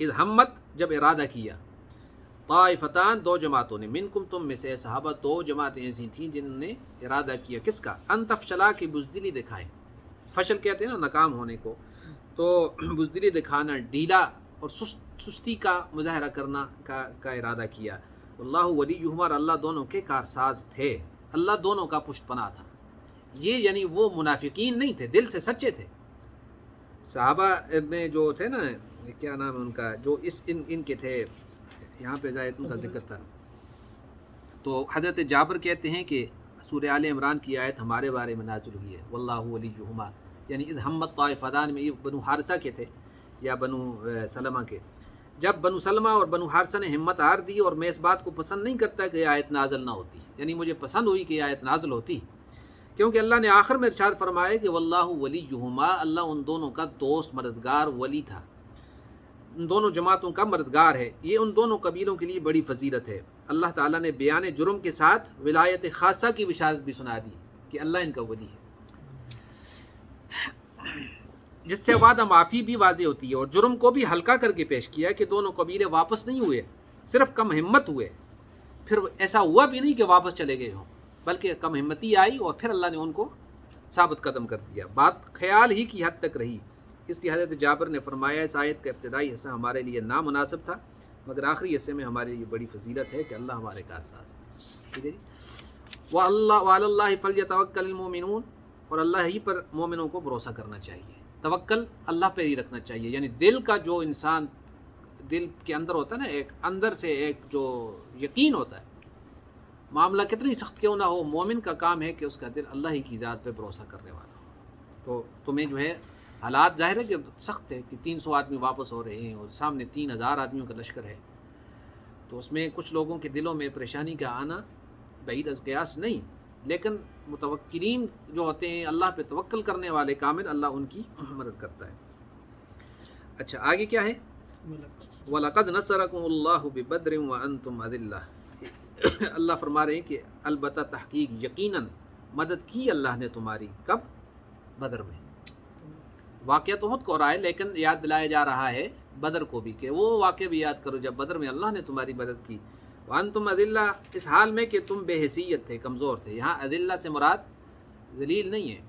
اذ ہمت جب ارادہ کیا، طائفتان دو جماعتوں نے، منکم تم میں سے، صحابہ دو جماعتیں ایسی تھیں جنہوں نے ارادہ کیا کس کا؟ ان تفشلا کی بزدلی دکھائیں. فشل کہتے ہیں نا ناکام ہونے کو، تو بزدلی دکھانا، ڈھیلا اور سستی کا مظاہرہ کرنا کا ارادہ کیا. اللہ ولیہما، اللہ دونوں کے کارساز تھے، اللہ دونوں کا پشت پناہ تھا. یہ یعنی وہ منافقین نہیں تھے، دل سے سچے تھے. صحابہ میں جو تھے نا، کیا نام ہے ان کا، جو ان کے تھے، یہاں پہ زائد ان کا ذکر تھا. تو حضرت جابر کہتے ہیں کہ سورہ آل عمران کی آیت ہمارے بارے میں نازل ہوئی ہے، واللہ ولیہما، یعنی اذ ہمت طائفتان میں، یہ بنو حارثہ کے تھے یا بنو سلمہ کے. جب بنو سلمہ اور بنو حارثہ نے ہمت ہار دی، اور میں اس بات کو پسند نہیں کرتا کہ یہ آیت نازل نہ ہوتی، یعنی مجھے پسند ہوئی کہ یہ آیت نازل ہوتی، کیونکہ اللہ نے آخر میں ارشاد فرمایا کہ واللہ ولیہما، اللہ ان دونوں کا دوست، مددگار، ولی تھا، ان دونوں جماعتوں کا مددگار ہے. یہ ان دونوں قبیلوں کے لیے بڑی فضیلت ہے. اللہ تعالیٰ نے بیان جرم کے ساتھ ولایت خاصہ کی بشارت بھی سنا دی کہ اللہ ان کا ولی ہے، جس سے وعدہ معافی بھی واضح ہوتی ہے، اور جرم کو بھی ہلکا کر کے پیش کیا کہ دونوں قبیلے واپس نہیں ہوئے، صرف کم ہمت ہوئے. پھر ایسا ہوا بھی نہیں کہ واپس چلے گئے ہوں، بلکہ کم ہمتی آئی اور پھر اللہ نے ان کو ثابت قدم کر دیا. بات خیال ہی کی حد تک رہی. اس لیے حضرت جابر نے فرمایا اس آیت کا ابتدائی حصہ ہمارے لیے نامناسب تھا، مگر آخری حصے میں ہمارے لیے بڑی فضیلت ہے کہ اللہ ہمارے کارساز ہے. ٹھیک ہے جی. وعلی اللہ فلیتوکل المؤمنون، اور اللہ ہی پر مومنوں کو بھروسہ کرنا چاہیے. توکل اللہ پہ ہی رکھنا چاہیے، یعنی دل کا جو انسان دل کے اندر ہوتا ہے نا، ایک اندر سے ایک جو یقین ہوتا ہے، معاملہ کتنی سخت کیوں نہ ہو، مومن کا کام ہے کہ اس کا دل اللہ ہی کی ذات پہ بھروسہ کرنے والا ہو. تو تمہیں جو ہے حالات ظاہر ہے کہ سخت ہے کہ 300 آدمی واپس ہو رہے ہیں اور سامنے 3000 آدمیوں کا لشکر ہے، تو اس میں کچھ لوگوں کے دلوں میں پریشانی کا آنا بعید از قیاس نہیں، لیکن متوکلین جو ہوتے ہیں، اللہ پہ توکل کرنے والے کامل، اللہ ان کی مدد کرتا ہے. اچھا آگے کیا ہے؟ وَلَقَدْ نَصَرَكُمُ اللَّهُ بِبَدْرٍ وَأَنْتُمْ أَذِلَّةٌ، اللہ فرما رہے ہیں کہ البتہ تحقیق یقیناً مدد کی اللہ نے تمہاری. کب؟ بدر میں. واقعہ تو خود کو رہا ہے، لیکن یاد دلایا جا رہا ہے بدر کو بھی، کہ وہ واقعہ بھی یاد کرو جب بدر میں اللہ نے تمہاری مدد کی. وَأَنْتُمْ أَذِلَّةٌ، اس حال میں کہ تم بے حیثیت تھے، کمزور تھے. یہاں اذلہ سے مراد ذلیل نہیں ہے،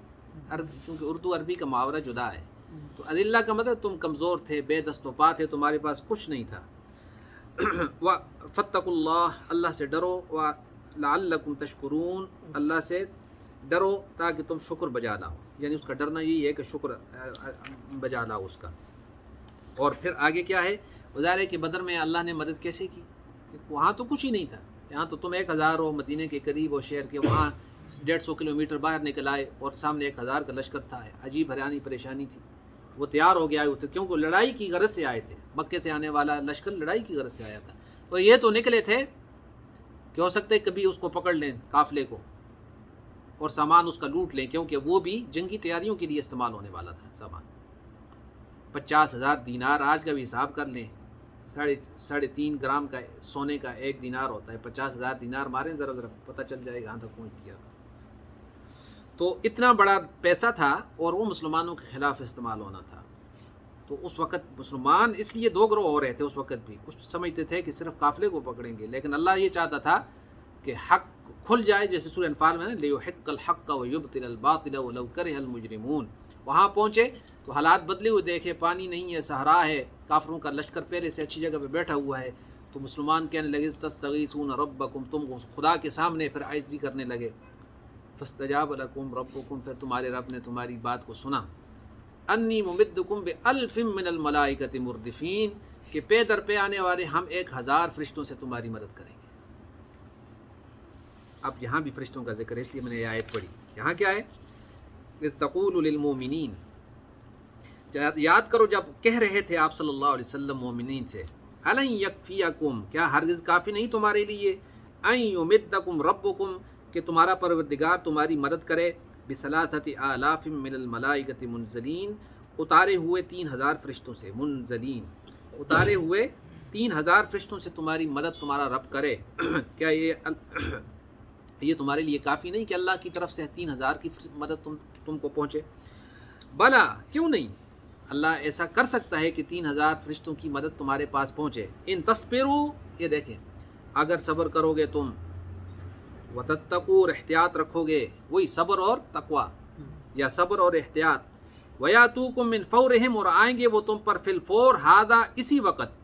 کیونکہ اردو عربی کا محاورہ جدا ہے. تو اذلہ کا مطلب تم کمزور تھے، بے دست و پا تھے، تمہارے پاس کچھ نہیں تھا. فَاتَّقُوا اللَّهَ، اللہ سے ڈرو. وَلَعَلَّكُمْ تَشْكُرُونَ، اللہ سے ڈرو تاکہ تم شکر بجا لاؤ، یعنی اس کا ڈرنا یہی ہے کہ شکر بجا لاؤ اس کا. اور پھر آگے کیا ہے؟ ظاہر ہے کہ بدر میں اللہ نے مدد کیسے کی؟ وہاں تو کچھ ہی نہیں تھا. یہاں تو تم 1000 ہو، مدینے کے قریب ہو شہر کے، وہاں 150 کلومیٹر باہر نکل آئے اور سامنے 1000 کا لشکر تھا. عجیب حیرانی پریشانی تھی. وہ تیار ہو گیا تھے کیونکہ لڑائی کی غرض سے آئے تھے. مکے سے آنے والا لشکر لڑائی کی غرض سے آیا تھا. تو یہ تو نکلے تھے کہ ہو سکتے کبھی اس کو پکڑ لیں قافلے کو اور سامان اس کا لوٹ لیں، کیونکہ وہ بھی جنگی تیاریوں کے لیے استعمال ہونے والا تھا سامان. 50,000 دینار آج کا بھی حساب کر لیں، 3.5 گرام کا سونے کا 1 دینار ہوتا ہے. 50,000 دینار ماریں ذرا پتہ چل جائے گا کہاں تک پہنچ دیا. تو اتنا بڑا پیسہ تھا اور وہ مسلمانوں کے خلاف استعمال ہونا تھا. تو اس وقت مسلمان اس لیے 2 گروہ ہو رہے تھے. اس وقت بھی کچھ سمجھتے تھے کہ صرف قافلے کو پکڑیں گے، لیکن اللہ یہ چاہتا تھا کہ حق کھل جائے، جیسے سورہ انفال میں لِيُحِقَّ الْحَقَّ وَيُبْطِلَ الْبَاطِلَ وَلَوْ كَرِهَ الْمُجْرِمُونَ. وہاں پہنچے تو حالات بدلے ہوئے دیکھے، پانی نہیں ہے، صحرا ہے، کافروں کا لشکر پہلے سے اچھی جگہ پہ بیٹھا ہوا ہے. تو مسلمان کہنے لگے تستغیثون ربکم، تم خدا کے سامنے پھر عاجزی کرنے لگے. فاستجاب لکم ربکم، پھر تمہارے رب نے تمہاری بات کو سنا. انی ممدکم بألف من الملائکۃ مردفین، کہ پے در پہ آنے والے ہم 1000 فرشتوں سے تمہاری مدد کریں گے. اب یہاں بھی فرشتوں کا ذکر ہے، اس لیے میں نے یہ آیت پڑھی. یہاں کیا ہے؟ اذ تقول للمؤمنین، یاد کرو جب کہہ رہے تھے آپ صلی اللہ علیہ وسلم مومنین سے، الن یکفیکم، کیا ہرگز کافی نہیں تمہارے لیے، ان یمدکم ربکم، کہ تمہارا پروردگار تمہاری مدد کرے، بثلاثۃ آلاف من الملائکۃ منزلین، اتارے ہوئے 3000 فرشتوں سے، منزلین. اتارے ہوئے 3000 فرشتوں سے تمہاری مدد تمہارا رب کرے، کیا یہ تمہارے لیے کافی نہیں کہ اللہ کی طرف سے 3000 کی مدد تم کو پہنچے؟ بلا، کیوں نہیں، اللہ ایسا کر سکتا ہے کہ 3000 فرشتوں کی مدد تمہارے پاس پہنچے۔ ان تصبروا، یہ دیکھیں، اگر صبر کرو گے تم، وتتقوا، اور احتیاط رکھو گے، وہی صبر اور تقوی یا صبر اور احتیاط، ویاتوکم من فورہم، اور آئیں گے وہ تم پر فی الفور، ہذا، اسی وقت،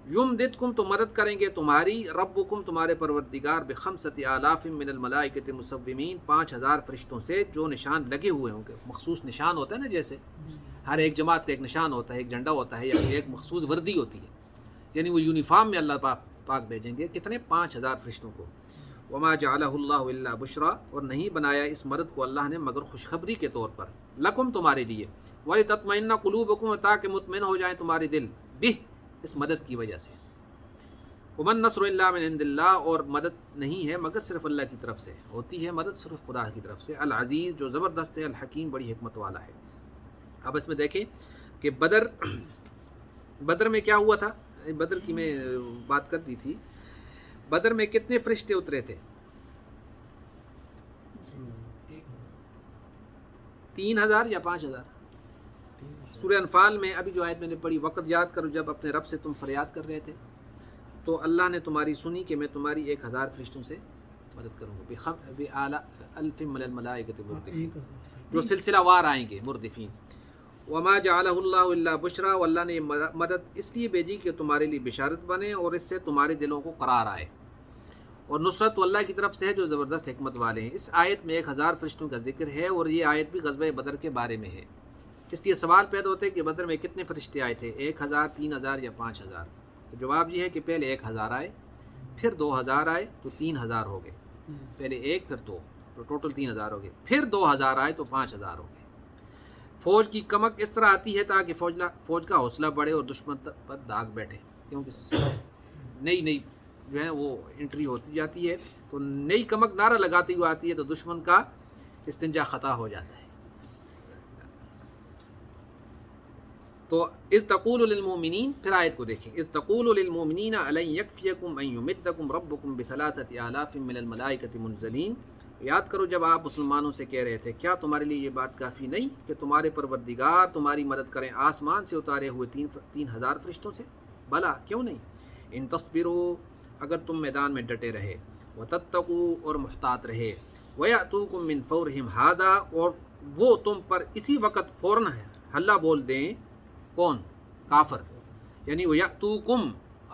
یمددکم، تو مدد کریں گے تمہاری، ربکم، تمہارے پروردگار، بخمسۃ آلاف من الملائکۃ مسومین، 5000 فرشتوں سے جو نشان لگے ہوئے ہوں گے۔ مخصوص نشان ہوتا ہے نا، جیسے ہر ایک جماعت کا ایک نشان ہوتا ہے، ایک جھنڈا ہوتا ہے، یا ایک مخصوص وردی ہوتی ہے، یعنی وہ یونیفارم میں اللہ پاک بھیجیں گے، کتنے؟ 5000 فرشتوں کو۔ وما جعلہ اللہ الا بشرا، اور نہیں بنایا اس مدد کو اللہ نے مگر خوشخبری کے طور پر، لکم، تمہارے لیے، ولتطمئن قلوبکم، تاکہ مطمئن ہو جائیں تمہارے دل، بہ، اس مدد کی وجہ سے۔ ومن نصر الا من عند اللہ، اور مدد نہیں ہے مگر صرف اللہ کی طرف سے، ہوتی ہے مدد صرف خدا کی طرف سے، العزیز، جو زبردست ہے، الحکیم، بڑی حکمت والا ہے۔ اب اس میں دیکھیں کہ بدر میں کیا ہوا تھا، بدر کی میں بات کر دی تھی، بدر میں کتنے فرشتے اترے تھے؟ 3000 یا 5000؟ سورہ انفال میں ابھی جو آیت میں نے پڑھی، وقت یاد کرو جب اپنے رب سے تم فریاد کر رہے تھے تو اللہ نے تمہاری سنی کہ میں تمہاری 1000 فرشتوں سے مدد کروں گا، بِأَلْفٍ مِّنَ الْمَلَائِكَةِ مُرْدِفِينَ، جو سلسلہ وار آئیں گے، مردفین۔ وما جعلہ اللہ الا بشرا، واللہ نے مدد اس لیے بھیجی کہ تمہارے لیے بشارت بنے اور اس سے تمہارے دلوں کو قرار آئے، اور نصرت اللہ کی طرف سے ہے جو زبردست حکمت والے ہیں۔ اس آیت میں 1000 فرشتوں کا ذکر ہے، اور یہ آیت بھی غزوہ بدر کے بارے میں ہے۔ اس لیے سوال پیدا ہوتے ہیں کہ بدر میں کتنے فرشتے آئے تھے، 1000، 3000 یا 5000؟ تو جواب یہ ہے کہ پہلے 1000 آئے، پھر 2000 آئے تو 3000 ہو گئے، پہلے 1 پھر 2 تو ٹوٹل 3000 ہو گئے، پھر 2000 آئے تو 5000 ہو گئے۔ فوج کی کمک اس طرح آتی ہے تاکہ فوج کا حوصلہ بڑھے اور دشمن پر داغ بیٹھے، کیونکہ نئی جو ہے وہ انٹری ہوتی جاتی ہے، تو نئی کمک نعرہ لگاتی ہوئی آتی ہے تو دشمن کا استنجا خطا ہو جاتا ہے۔ تو اذ تقول للمؤمنین، پھر آیت کو دیکھیں، اذ تقول للمؤمنین الن یکفیکم ان یمدکم ربکم بثلاثۃ آلاف من الملائکۃ منزلین، یاد کرو جب آپ مسلمانوں سے کہہ رہے تھے کیا تمہارے لیے یہ بات کافی نہیں کہ تمہارے پروردگار تمہاری مدد کریں آسمان سے اتارے ہوئے 3000 فرشتوں سے؟ بلا، کیوں نہیں، ان تصبروا، اگر تم میدان میں ڈٹے رہے، وتتقوا، اور محتاط رہے، ویأتوکم من فورہم ھذا، اور وہ تم پر اسی وقت فوراً ہلہ بول دیں، کون؟ کافر، یعنی ویأتوکم،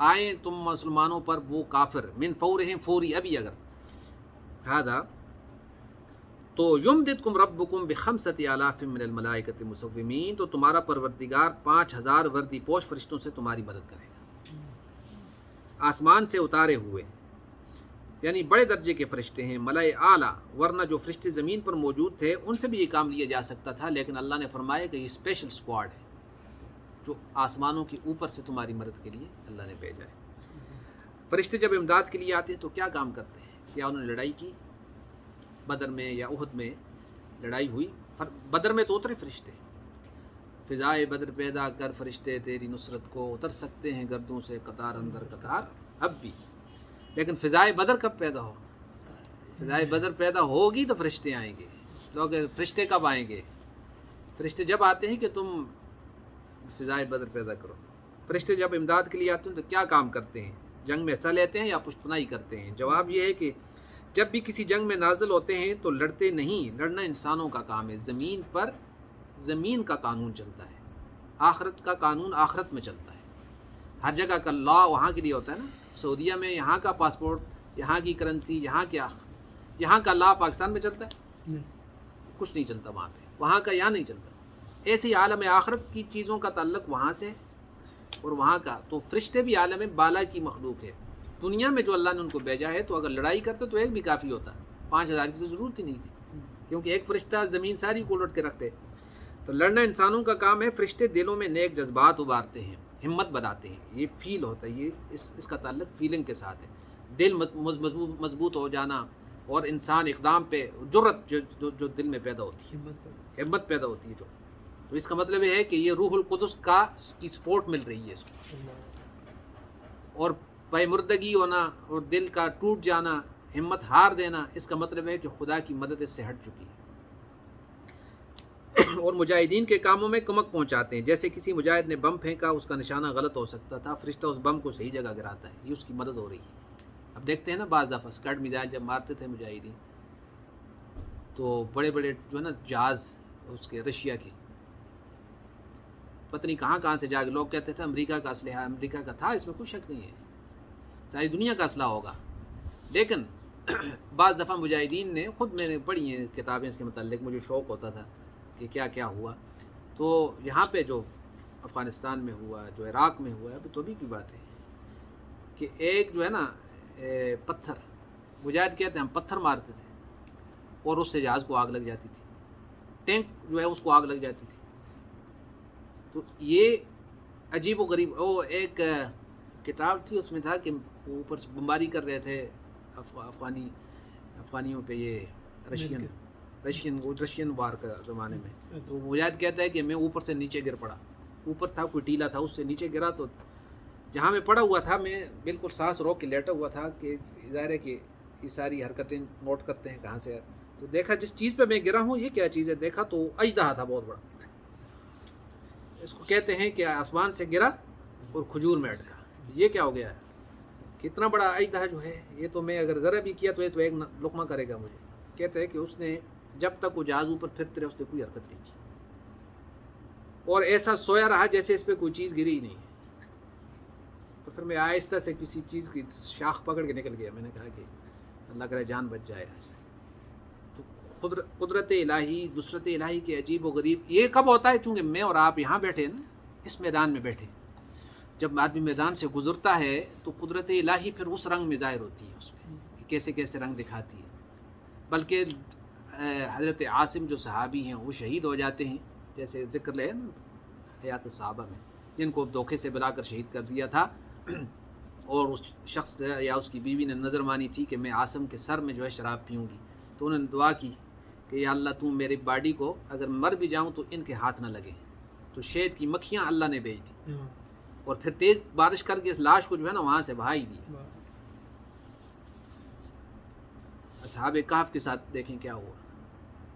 آئیں تم مسلمانوں پر وہ کافر، من فورہم، فوری، ابھی اگر، ھذا، تو یمددکم ربکم بخمسۃ آلاف من الملائکۃ مسومین، تو تمہارا پروردگار 5000 وردی پوش فرشتوں سے تمہاری مدد کرے گا، آسمان سے اتارے ہوئے، یعنی بڑے درجے کے فرشتے ہیں، ملائے اعلیٰ، ورنہ جو فرشتے زمین پر موجود تھے ان سے بھی یہ کام لیا جا سکتا تھا، لیکن اللہ نے فرمایا کہ یہ اسپیشل اسکواڈ ہے جو آسمانوں کے اوپر سے تمہاری مدد کے لیے اللہ نے بھیجا ہے۔ فرشتے جب امداد کے لیے آتے ہیں تو کیا کام کرتے ہیں؟ کیا انہوں نے لڑائی کی؟ بدر میں یا احد میں لڑائی ہوئی؟ بدر میں تو اترے فرشتے، فضائے بدر پیدا کر فرشتے تیری نصرت کو، اتر سکتے ہیں گردوں سے قطار اندر قطار اب بھی، لیکن فضائے بدر کب پیدا ہو؟ فضائے بدر پیدا ہوگی تو فرشتے آئیں گے۔ لوگ فرشتے کب آئیں گے؟ فرشتے جب آتے ہیں کہ تم فضائے بدر پیدا کرو۔ فرشتے جب امداد کے لیے آتے ہیں تو کیا کام کرتے ہیں؟ جنگ میں حصہ لیتے ہیں یا پشت پناہی کرتے ہیں؟ جواب یہ ہے کہ جب بھی کسی جنگ میں نازل ہوتے ہیں تو لڑتے نہیں، لڑنا انسانوں کا کام ہے، زمین پر زمین کا قانون چلتا ہے، آخرت کا قانون آخرت میں چلتا ہے، ہر جگہ کا لا وہاں کے لیے ہوتا ہے نا، سعودیہ میں یہاں کا پاسپورٹ، یہاں کی کرنسی، یہاں کا لا پاکستان میں چلتا ہے؟ کچھ نہیں چلتا وہاں پہ، وہاں کا یہاں نہیں چلتا۔ ایسے ہی عالم آخرت کی چیزوں کا تعلق وہاں سے اور وہاں کا، تو فرشتے بھی عالم بالا کی مخلوق ہے، دنیا میں جو اللہ نے ان کو بھیجا ہے، تو اگر لڑائی کرتے تو ایک بھی کافی ہوتا، 5000 کی تو ضرورت ہی نہیں تھی، کیونکہ ایک فرشتہ زمین ساری کو الٹ کے رکھتے۔ تو لڑنا انسانوں کا کام ہے، فرشتے دلوں میں نیک جذبات ابارتے ہیں، ہمت بناتے ہیں، یہ فیل ہوتا ہے، یہ اس کا تعلق فیلنگ کے ساتھ ہے، دل مضبوط ہو جانا، اور انسان اقدام پہ جرت جو دل میں پیدا ہوتی ہے، ہمت پیدا ہوتی ہے جو تو اس کا مطلب یہ ہے کہ یہ روح القدس کی سپورٹ مل رہی ہے اس کو. اور پیمردگی ہونا اور دل کا ٹوٹ جانا، ہمت ہار دینا، اس کا مطلب ہے کہ خدا کی مدد اس سے ہٹ چکی ہے. اور مجاہدین کے کاموں میں کمک پہنچاتے ہیں. جیسے کسی مجاہد نے بم پھینکا، اس کا نشانہ غلط ہو سکتا تھا، فرشتہ اس بم کو صحیح جگہ گراتا ہے، یہ اس کی مدد ہو رہی ہے. اب دیکھتے ہیں نا بعض دفعہ اسکڈ میزائل جب مارتے تھے مجاہدین تو بڑے بڑے جو ہے نا جہاز اس کے رشیا کے پتہ نہیں کہاں سے جا کے لوگ کہتے تھے امریکہ کا اسلحہ، امریکہ کا تھا، اس میں کوئی شک نہیں ہے، ساری دنیا کا اسلحہ ہوگا. لیکن بعض دفعہ مجاہدین نے خود، میں نے پڑھی ہیں کتابیں اس کے متعلق، مجھے شوق ہوتا تھا کہ کیا ہوا. تو یہاں پہ جو افغانستان میں ہوا، جو عراق میں ہوا، ابھی تو ابھی کی بات ہے کہ ایک جو ہے نا پتھر، مجاہد کہتے ہیں ہم پتھر مارتے تھے اور اس سے جہاز کو آگ لگ جاتی تھی، ٹینک جو ہے اس کو آگ لگ جاتی تھی. تو یہ عجیب و غریب. وہ ایک کتاب تھی، اس میں تھا کہ اوپر سے بمباری کر رہے تھے افغانیوں پہ، یہ رشین وار کا زمانے میں. تو مجاہد کہتا ہے کہ میں اوپر سے نیچے گر پڑا، اوپر تھا کوئی ٹیلا تھا، اس سے نیچے گرا تو جہاں میں پڑا ہوا تھا میں بالکل سانس روک کے لیٹا ہوا تھا کہ ظاہر ہے کہ یہ ساری حرکتیں نوٹ کرتے ہیں کہاں سے. تو دیکھا جس چیز پہ میں گرا ہوں یہ کیا چیز ہے، دیکھا تو اژدہا تھا بہت بڑا. اس کو کہتے ہیں کہ آسمان سے گرا اور کھجور میں اٹکا. یہ کیا ہو گیا ہے، کتنا بڑا اژدہا جو ہے، یہ تو میں اگر ذرا بھی کیا تو یہ تو ایک لقمہ کرے گا مجھے. کہتے ہیں کہ اس نے جب تک وہ جہاز اوپر پھرتے رہے اس نے کوئی حرکت نہیں کی، اور ایسا سویا رہا جیسے اس پہ کوئی چیز گری ہی نہیں ہے. تو پھر میں آہستہ سے کسی چیز کی شاخ پکڑ کے نکل گیا. میں نے کہا کہ اللہ کرے جان بچ جائے. تو قدرت الہی، نصرت الہی کے عجیب و غریب. یہ کب ہوتا ہے؟ چونکہ میں اور آپ یہاں بیٹھے نا، اس میدان میں بیٹھے، جب آدمی میدان سے گزرتا ہے تو قدرت الہی پھر اس رنگ میں ظاہر ہوتی ہے، اس میں کہ کیسے کیسے رنگ دکھاتی ہے. بلکہ حضرت عاصم جو صحابی ہیں وہ شہید ہو جاتے ہیں، جیسے ذکر لے نا حیات صحابہ میں، جن کو دھوکے سے بلا کر شہید کر دیا تھا، اور اس شخص یا اس کی بیوی نے نظر مانی تھی کہ میں عاصم کے سر میں جو ہے شراب پیوں گی. تو انہوں نے دعا کی کہ یا اللہ تم میری باڈی کو اگر مر بھی جاؤں تو ان کے ہاتھ نہ لگے. تو شہد کی مکھیاں اللہ نے بھیج دی اور پھر تیز بارش کر کے اس لاش کو جو ہے نا وہاں سے بہا ہی دی. اصحاب کہف کے ساتھ دیکھیں کیا ہوا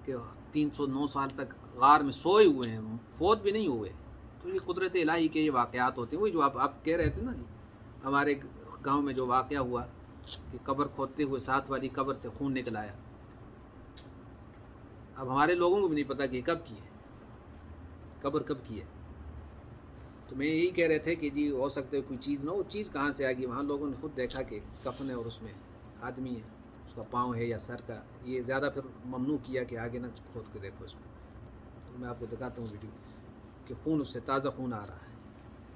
کہ 309 سال تک غار میں سوئے ہوئے ہیں، فوت بھی نہیں ہوئے. تو یہ قدرت الہی کے یہ واقعات ہوتے ہیں. وہی جو آپ کہہ رہے تھے نا جی، ہمارے گاؤں میں جو واقعہ ہوا کہ قبر کھودتے ہوئے ساتھ والی قبر سے خون نکل آیا. اب ہمارے لوگوں کو بھی نہیں پتا کہ کب کی ہے قبر، کب کی ہے. تو میں یہی کہہ رہے تھے کہ جی ہو سکتا ہے کوئی چیز نہ ہو. چیز کہاں سے آ گئی؟ وہاں لوگوں نے خود دیکھا کہ کفن ہے اور اس میں آدمی ہے، اس کا پاؤں ہے یا سر کا. یہ زیادہ پھر ممنوع کیا کہ آگے نہ کھود کے دیکھو اس کو. تو میں آپ کو دکھاتا ہوں ویڈیو کہ خون، اس سے تازہ خون آ رہا ہے.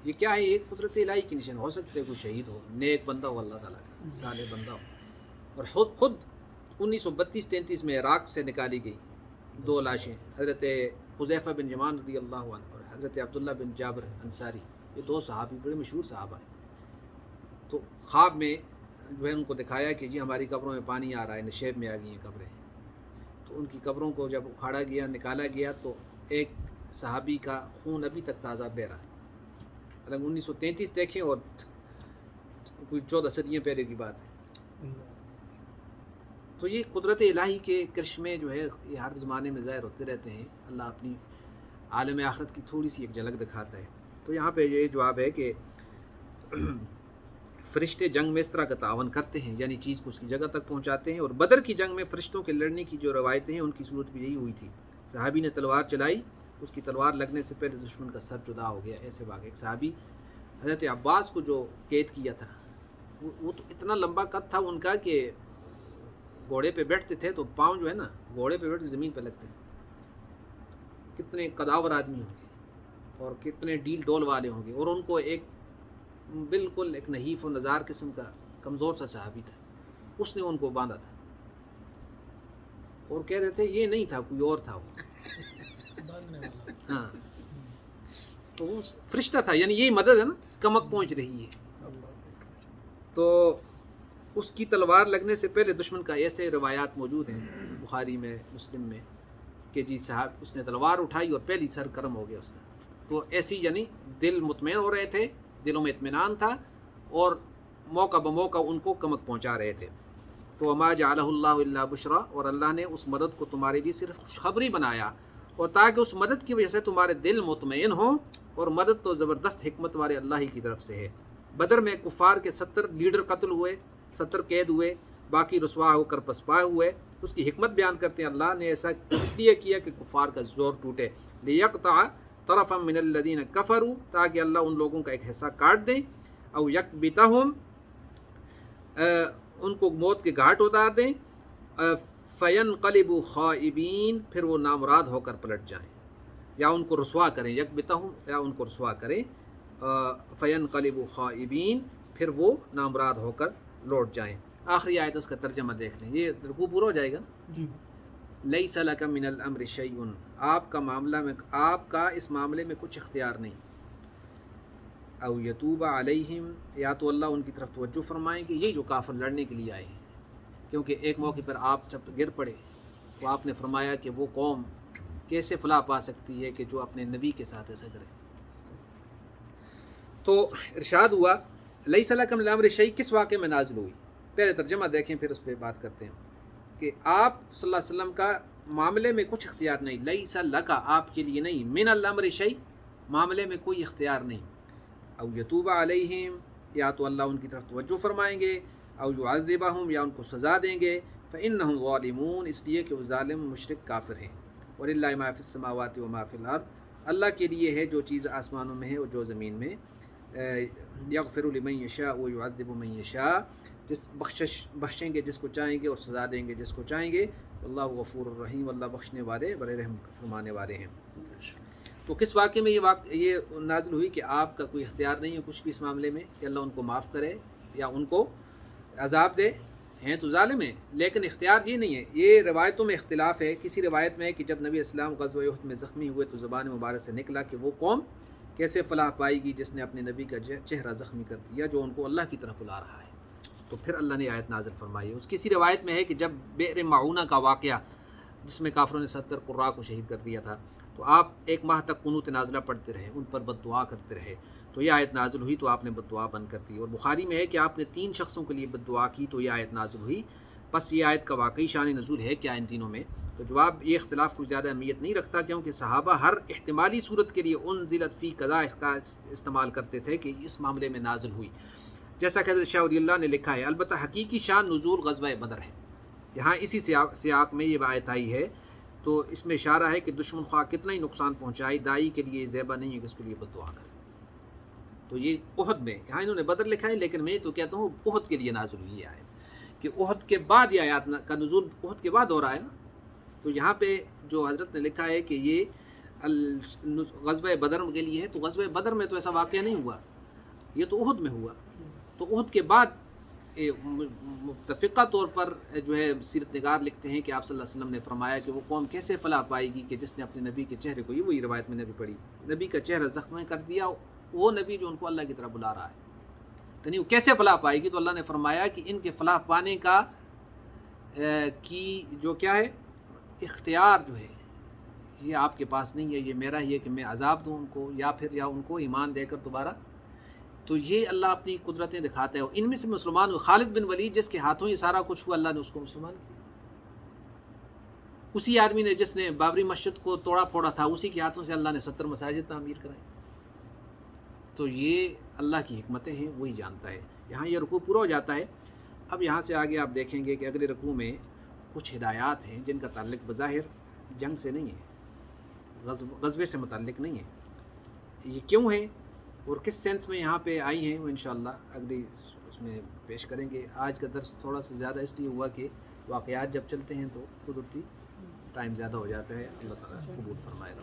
یہ کیا ہے؟ ایک قدرت الہی کی نشان. ہو سکتا ہے کوئی شہید ہو، نیک بندہ ہو، اللہ تعالیٰ کا صالح بندہ ہو. اور خود 1932-33 میں عراق سے نکالی گئی 2 لاشیں، حضرت حذیفہ بن یمان رضی اللہ عنہ اور حضرت عبداللہ بن جابر انصاری. یہ 2 صحابی بڑے مشہور صحابہ ہیں. تو خواب میں جو ہے ان کو دکھایا کہ جی ہماری قبروں میں پانی آ رہا ہے، نشیب میں آ گئی ہیں قبریں. تو ان کی قبروں کو جب اکھاڑا گیا، نکالا گیا، تو ایک صحابی کا خون ابھی تک تازہ بہ رہا ہے. الگ 1933 دیکھیں اور کوئی 14 صدیاں پہلے کی بات ہے. تو یہ قدرت الہی کے کرشمے جو ہے یہ ہر زمانے میں ظاہر ہوتے رہتے ہیں. اللہ اپنی عالم آخرت کی تھوڑی سی ایک جھلک دکھاتا ہے. تو یہاں پہ یہ جواب ہے کہ فرشتے جنگ میں اس طرح کا تعاون کرتے ہیں، یعنی چیز کو اس کی جگہ تک پہنچاتے ہیں. اور بدر کی جنگ میں فرشتوں کے لڑنے کی جو روایتیں ہیں ان کی صورت بھی یہی ہوئی تھی. صحابی نے تلوار چلائی، اس کی تلوار لگنے سے پہلے دشمن کا سر جدا ہو گیا. ایسے واقعے. ایک صحابی حضرت عباس کو جو قید کیا تھا، وہ تو اتنا لمبا قد تھا ان کا کہ گھوڑے پہ بیٹھتے تھے تو پاؤں جو ہے نا گھوڑے پہ بیٹھ کے زمین پہ لگتے تھے. کتنے قداور آدمی ہوں گے اور کتنے ڈیل ڈول والے ہوں گے. اور ان کو ایک بالکل ایک نحیف و نزار قسم کا کمزور سا صحابی تھا، اس نے ان کو باندھا تھا اور کہہ رہے تھے یہ نہیں تھا، کوئی اور تھا وہ. ہاں، تو وہ فرشتہ تھا. یعنی یہی مدد ہے نا، کمک پہنچ رہی ہے. تو اس کی تلوار لگنے سے پہلے دشمن کا ایسے روایات موجود ہیں بخاری میں، مسلم میں، کہ جی صاحب اس نے تلوار اٹھائی اور پہلی سر کرم ہو گیا اس کا. تو ایسی یعنی دل مطمئن ہو رہے تھے، دلوں میں اطمینان تھا، اور موقع بموقع ان کو کمک پہنچا رہے تھے. تو وما جعلہ اللہ الا بشرا، اور اللہ نے اس مدد کو تمہارے لیے صرف خوشخبری بنایا، اور تاکہ اس مدد کی وجہ سے تمہارے دل مطمئن ہوں. اور مدد تو زبردست حکمت والے اللہ ہی کی طرف سے ہے. بدر میں کفار کے 70 لیڈر قتل ہوئے، 70 قید ہوئے، باقی رسوا ہو کر پسپائے ہوئے. اس کی حکمت بیان کرتے ہیں اللہ نے ایسا اس لیے کیا کہ کفار کا زور ٹوٹے. لیقطع طرفا من الذین کفروا، تاکہ اللہ ان لوگوں کا ایک حصہ کاٹ دیں. او یکبتہم، ان کو موت کے گھاٹ اتار دیں. فینقلبوا خائبین، پھر وہ نامراد ہو کر پلٹ جائیں، یا ان کو رسوا کریں. یکبتہم، یا ان کو رسوا کریں. فینقلبوا خائبین، پھر وہ نامراد ہو کر لوٹ جائیں. آخری آیت اس کا ترجمہ دیکھ لیں، یہ رکوع پورا ہو جائے گا نا جی. لیس لک من الامر شیء، آپ کا اس معاملے میں کچھ اختیار نہیں. او یتوب علیہم، یا تو اللہ ان کی طرف توجہ فرمائیں کہ یہ جو کافر لڑنے کے لیے آئے ہیں. کیونکہ ایک موقع پر آپ جب گر پڑے تو آپ نے فرمایا کہ وہ قوم کیسے فلاح پا سکتی ہے کہ جو اپنے نبی کے ساتھ ایسا کرے. تو ارشاد ہوا لیس لک من الامر شیء کس واقعے میں نازل ہوئی. پہلے ترجمہ دیکھیں پھر اس پہ بات کرتے ہیں کہ آپ صلی اللہ علیہ وسلم کا معاملے میں کچھ اختیار نہیں. لیس لک، آپ کے لیے نہیں، من الامر شیء، معاملے میں کوئی اختیار نہیں. او یتوب علیہم، یا تو اللہ ان کی طرف توجہ فرمائیں گے. او یعذبہم، یا ان کو سزا دیں گے. فانہم ظالمون، اس لیے کہ وہ ظالم مشرک کافر ہیں. وللہ ما فی السماوات و ما فی الارض، اللہ کے لیے ہے جو چیز آسمانوں میں ہے اور جو زمین میں. یغفر لمن یشاء و یعذب من یشاء، بخشیں گے جس کو چاہیں گے اور سزا دیں گے جس کو چاہیں گے. اللہ غفور الرحیم، اللہ بخشنے والے بڑے رحم فرمانے والے ہیں. تو کس واقعے میں یہ نازل ہوئی کہ آپ کا کوئی اختیار نہیں ہے کچھ بھی اس معاملے میں کہ اللہ ان کو معاف کرے یا ان کو عذاب دے. ہیں تو ظالم ہیں، لیکن اختیار یہ نہیں ہے. یہ روایتوں میں اختلاف ہے. کسی روایت میں ہے کہ جب نبی اسلام غزوہ احد میں زخمی ہوئے تو زبان مبارک سے نکلا کہ وہ قوم کیسے فلاح پائے گی جس نے اپنے نبی کا چہرہ زخمی کر دیا جو ان کو اللہ کی طرف بلا رہا ہے. تو پھر اللہ نے آیت نازل فرمائی. اس کسی روایت میں ہے کہ جب بئر معونہ کا واقعہ جس میں کافروں نے 70 قراء کو شہید کر دیا تھا، تو آپ 1 ماہ تک قنوت نازلہ پڑھتے رہے، ان پر بد دعا کرتے رہے. تو یہ آیت نازل ہوئی تو آپ نے بد دعا بند کر دی. اور بخاری میں ہے کہ آپ نے 3 شخصوں کے لیے بد دعا کی تو یہ آیت نازل ہوئی. بس یہ آیت کا واقعی شان نزول ہے کیا ان تینوں میں؟ تو جواب یہ اختلاف کچھ زیادہ اہمیت نہیں رکھتا، کیونکہ صحابہ ہر احتمالی صورت کے لیے انزلت فی قضا اس کا استعمال کرتے تھے کہ اس معاملے میں نازل ہوئی. جیسا کہ حضرت شاہ ولی اللہ نے لکھا ہے. البتہ حقیقی شان نزول غزوہ بدر ہے. یہاں اسی سیاق میں یہ آیت آئی ہے تو اس میں اشارہ ہے کہ دشمن خواہ کتنا ہی نقصان پہنچائے، دائی کے لیے زیبا نہیں ہے کہ اس کے لیے بد دعا کرے. تو یہ احد میں، یہاں انہوں نے بدر لکھا ہے لیکن میں تو کہتا ہوں احد کے لیے نازل ہوئی ہے آیت، کہ احد کے بعد یہ آیات کا نزول احد کے بعد ہو رہا ہے نا. تو یہاں پہ جو حضرت نے لکھا ہے کہ یہ غزوہ بدر کے لیے ہے، تو غزوہ بدر میں تو ایسا واقعہ نہیں ہوا، یہ تو احد میں ہوا. تو احد کے بعد متفقہ طور پر جو ہے سیرت نگار لکھتے ہیں کہ آپ صلی اللہ علیہ وسلم نے فرمایا کہ وہ قوم کیسے فلاح پائے گی کہ جس نے اپنے نبی کے چہرے کو، یہ وہی روایت میں نے بھی پڑھی، نبی کا چہرہ زخمی کر دیا، وہ نبی جو ان کو اللہ کی طرف بلا رہا ہے. تو نہیں وہ کیسے فلاح پائے گی؟ تو اللہ نے فرمایا کہ ان کے فلاح پانے کا کی جو کیا ہے اختیار جو ہے یہ آپ کے پاس نہیں ہے، یہ میرا ہی ہے کہ میں عذاب دوں ان کو یا ان کو ایمان دے کر دوبارہ. تو یہ اللہ اپنی قدرتیں دکھاتا ہے. ان میں سے مسلمان ہوئے خالد بن ولید جس کے ہاتھوں یہ سارا کچھ ہوا، اللہ نے اس کو مسلمان کیا. اسی آدمی نے جس نے بابری مسجد کو توڑا پھوڑا تھا، اسی کے ہاتھوں سے اللہ نے 70 مساجد تعمیر کرائی. تو یہ اللہ کی حکمتیں ہیں، وہی جانتا ہے. یہاں یہ رکوع پورا ہو جاتا ہے. اب یہاں سے آگے آپ دیکھیں گے کہ اگلے رکوع میں کچھ ہدایات ہیں جن کا تعلق بظاہر جنگ سے نہیں ہے، غزوے سے متعلق نہیں ہے. یہ کیوں ہیں اور کس سینس میں یہاں پہ آئی ہیں وہ انشاءاللہ اگلی اس میں پیش کریں گے. آج کا درس تھوڑا سا زیادہ اس لیے ہوا کہ واقعات جب چلتے ہیں تو قدرتی ٹائم زیادہ ہو جاتا ہے. اللہ تعالیٰ قبول فرمائے.